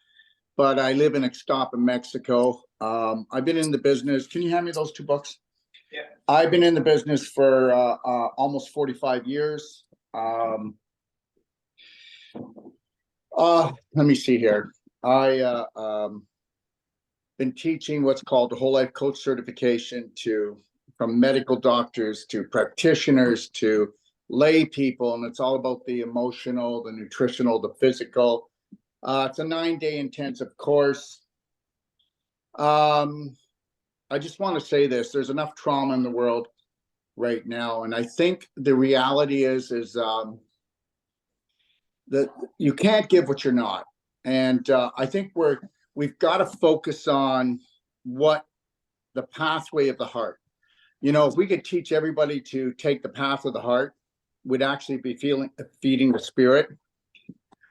but I live in Ixtapa, Mexico. I've been in the business. Can you hand me those 2 books? Yeah. I've been in the business for almost 45 years. Let me see here. I been teaching what's called the whole life coach certification from medical doctors to practitioners to lay people, and it's all about the emotional, the nutritional, the physical. It's a 9-day intensive course. I just want to say this: there's enough trauma in the world right now, and I think the reality is that you can't give what you're not. And I think we've got to focus on what the pathway of the heart. You know, if we could teach everybody to take the path of the heart, we'd actually be feeding the spirit.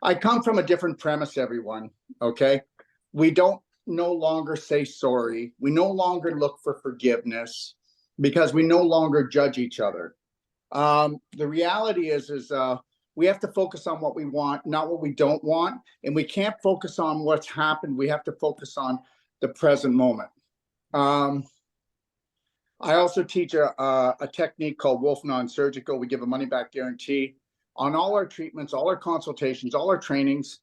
I come from a different premise, everyone. Okay, we don't no longer say sorry. We no longer look for forgiveness because we no longer judge each other. The reality is we have to focus on what we want, not what we don't want. And we can't focus on what's happened. We have to focus on the present moment. I also teach a technique called Wolf Non-Surgical. We give a money-back guarantee on all our treatments, all our consultations, all our trainings,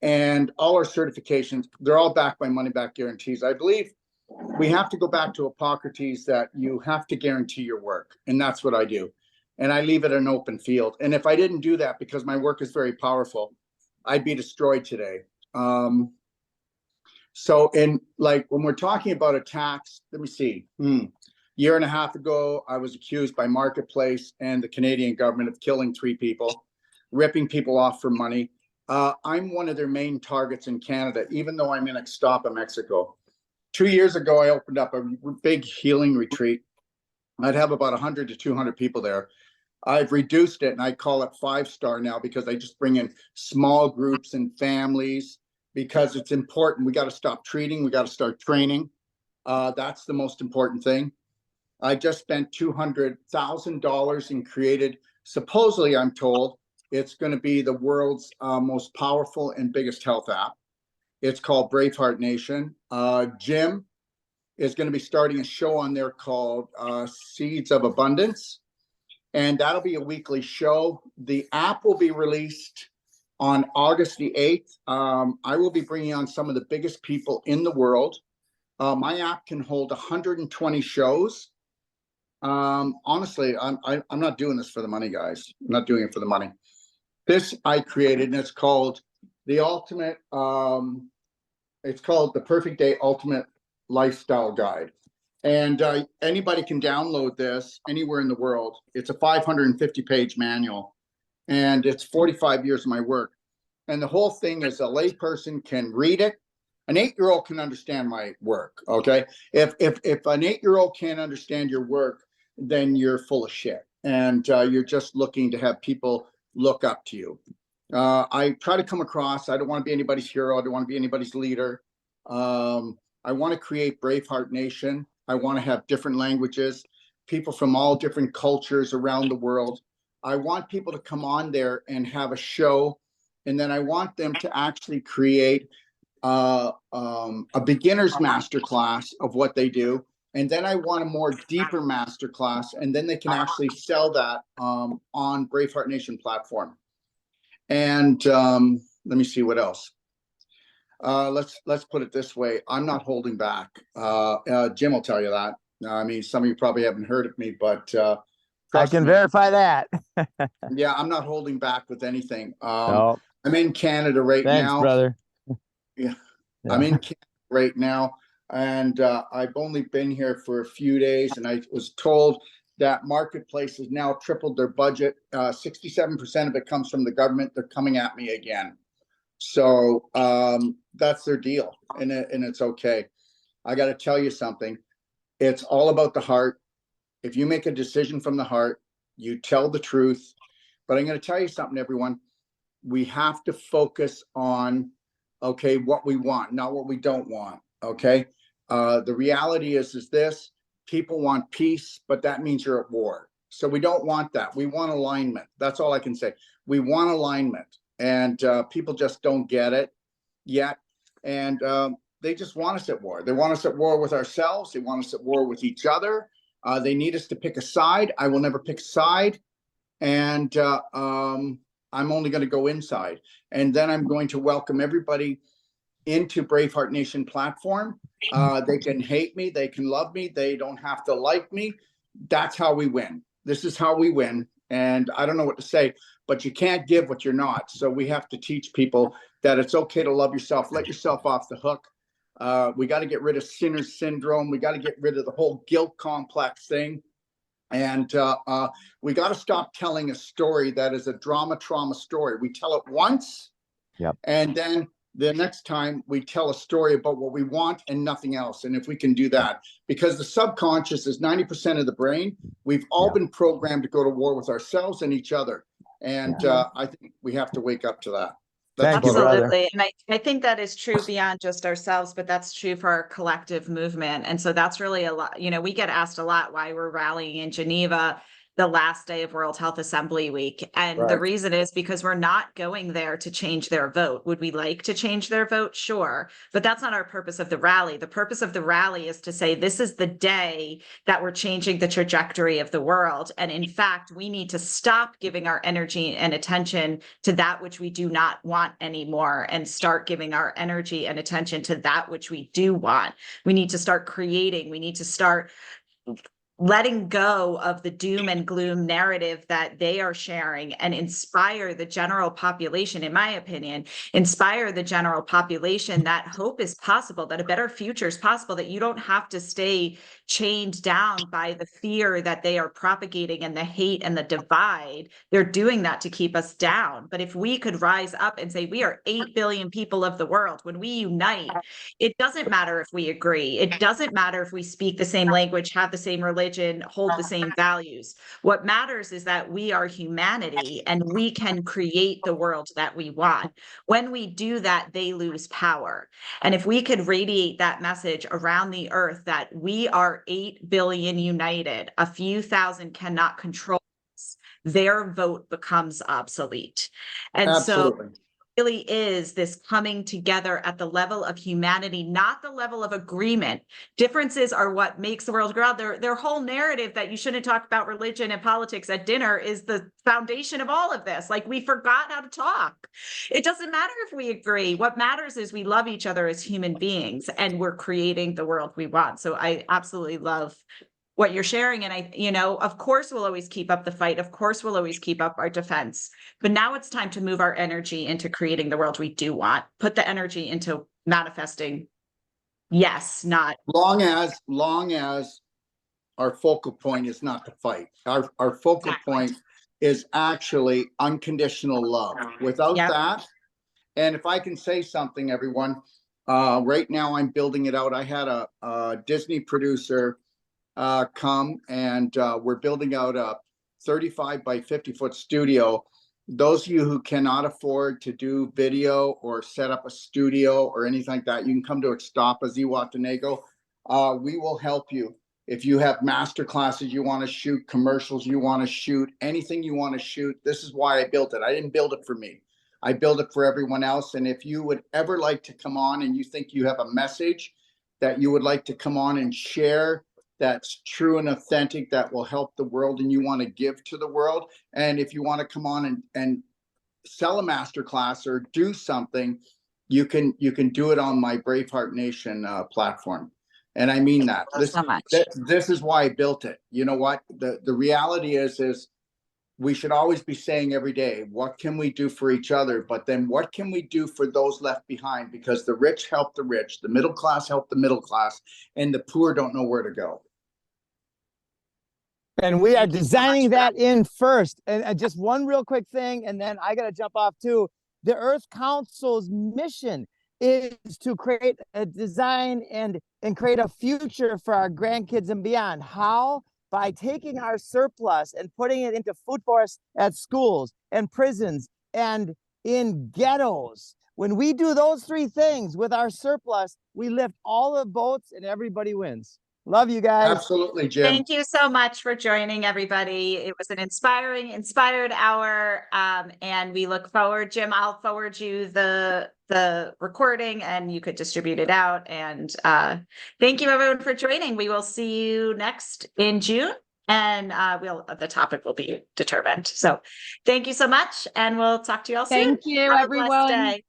and all our certifications. They're all backed by money-back guarantees. I believe we have to go back to Hippocrates, that you have to guarantee your work. And that's what I do. And I leave it an open field. And if I didn't do that, because my work is very powerful, I'd be destroyed today. So when we're talking about attacks, let me see. Year and a half ago, I was accused by Marketplace and the Canadian government of killing 3 people, ripping people off for money. I'm one of their main targets in Canada, even though I'm in Ixtapa, Mexico. 2 years ago, I opened up a big healing retreat. I'd have about 100 to 200 people there. I've reduced it and I call it 5-star now, because I just bring in small groups and families, because it's important. We got to stop treating. We got to start training. That's the most important thing. I just spent $200,000 and created, supposedly I'm told, it's going to be the world's most powerful and biggest health app. It's called Braveheart Nation. Jim is going to be starting a show on there called Seeds of Abundance. And that'll be a weekly show. The app will be released on August the 8th. I will be bringing on some of the biggest people in the world. My app can hold 120 shows. Honestly, I'm not doing this for the money, guys. I'm not doing it for the money. This I created, and it's called the Ultimate. It's called the Perfect Day Ultimate Lifestyle Guide. And anybody can download this anywhere in the world. It's a 550-page manual, and it's 45 years of my work. And the whole thing is a layperson can read it. An 8-year-old can understand my work. Okay, if an 8-year-old can't understand your work, then you're full of shit, and you're just looking to have people look up to you. I try to come across. I don't want to be anybody's hero. I don't want to be anybody's leader. I want to create Braveheart Nation. I want to have different languages, people from all different cultures around the world. I want people to come on there and have a show, and then I want them to actually create a beginner's masterclass of what they do, And then I want a more deeper masterclass, and then they can actually sell that on Braveheart Nation platform. And let me see what else. Let's put it this way. I'm not holding back. Jim will tell you that. I mean, some of you probably haven't heard of me, but I can verify that. yeah, I'm not holding back with anything. No. I'm in Canada right Thanks, now. brother. Yeah, I'm in Canada right now, and I've only been here for a few days, and I was told that Marketplace has now tripled their budget. 67% of it comes from the government. They're coming at me again. So that's their deal, and it's okay. I got to tell you something. It's all about the heart. If you make a decision from the heart, you tell the truth. But I'm going to tell you something, everyone. We have to focus on, okay, what we want, not what we don't want. Okay. The reality is this: people want peace, but that means you're at war. So we don't want that. We want alignment. That's all I can say. We want alignment. And people just don't get it yet. And they just want us at war. They want us at war with ourselves. They want us at war with each other. They need us to pick a side. I will never pick a side. And I'm only going to go inside. And then I'm going to welcome everybody into Braveheart Nation platform. They can hate me. They can love me. They don't have to like me. That's how we win. This is how we win. And I don't know what to say, but you can't give what you're not. So we have to teach people that it's okay to love yourself. Let yourself off the hook. We got to get rid of sinner syndrome. We got to get rid of the whole guilt complex thing. And we got to stop telling a story that is a drama trauma story. We tell it once, and then the next time we tell a story about what we want and nothing else. And if we can do that, because the subconscious is 90% of the brain, we've all been programmed to go to war with ourselves and each other. And I think we have to wake up to that. Absolutely. And I think that is true beyond just ourselves, but that's true for our collective movement. And so that's really a lot, you know, we get asked a lot why we're rallying in Geneva the last day of World Health Assembly Week. And the reason is because we're not going there to change their vote. Would we like to change their vote? Sure. But that's not our purpose of the rally. The purpose of the rally is to say, this is the day that we're changing the trajectory of the world. And in fact, we need to stop giving our energy and attention to that which we do not want anymore and start giving our energy and attention to that which we do want. We need to start creating. We need to start letting go of the doom and gloom narrative that they are sharing and inspire the general population, in my opinion, inspire the general population that hope is possible, that a better future is possible, that you don't have to stay chained down by the fear that they are propagating and the hate and the divide. They're doing that to keep us down. But if we could rise up and say, we are 8 billion people of the world, when we unite, it doesn't matter if we agree. It doesn't matter if we speak the same language, have the same religion, hold the same values. What matters is that we are humanity and we can create the world that we want. When we do that, they lose power. And if we could radiate that message around the earth that we are 8 billion united, a few thousand cannot control us, their vote becomes obsolete. And so really is this coming together at the level of humanity, not the level of agreement. Differences are what makes the world grow. Their whole narrative that you shouldn't talk about religion and politics at dinner is the foundation of all of this. Like, we forgot how to talk. It doesn't matter if we agree. What matters is we love each other as human beings and we're creating the world we want. So I absolutely love what you're sharing. And I, you know, of course, we'll always keep up the fight. Of course, we'll always keep up our defense. But now it's time to move our energy into creating the world we do want. Put the energy into manifesting. Yes, not long as our focal point is not to fight. Our focal point is actually unconditional love. Without that, and if I can say something, everyone, right now I'm building it out. I had a Disney producer come and we're building out a 35 by 50 foot studio. Those of you who cannot afford to do video or set up a studio or anything like that, you can come to Extapa Zihuatanego. We will help you. If you have master classes you want to shoot, commercials you want to shoot, anything you want to shoot, this is why I built it. I didn't build it for me. I built it for everyone else. And if you would ever like to come on and you think you have a message that you would like to come on and share that's true and authentic, that will help the world and you want to give to the world. And if you want to come on and sell a masterclass or do something, you can do it on my Braveheart Nation platform. And I mean that. Thank you so much. This is why I built it. You know what? The reality is we should always be saying every day, what can we do for each other? But then what can we do for those left behind? Because the rich help the rich, the middle class help the middle class, and the poor don't know where to go. And we are Thank you so designing much for that in first. And just one real quick thing, and then I got to jump off too. The Earth Council's mission is to create a design and create a future for our grandkids and beyond. How? By taking our surplus and putting it into food forests at schools and prisons and in ghettos. When we do those three things with our surplus, we lift all the boats and everybody wins. Love you guys. Absolutely, Jim. Thank you so much for joining, everybody. It was an inspired hour. And we look forward, Jim, I'll forward you the recording and you could distribute it out. And thank you everyone for joining. We will see you next in June, and the topic will be determined. So thank you so much, and we'll talk to you all soon. Thank you, Have a blessed everyone. day.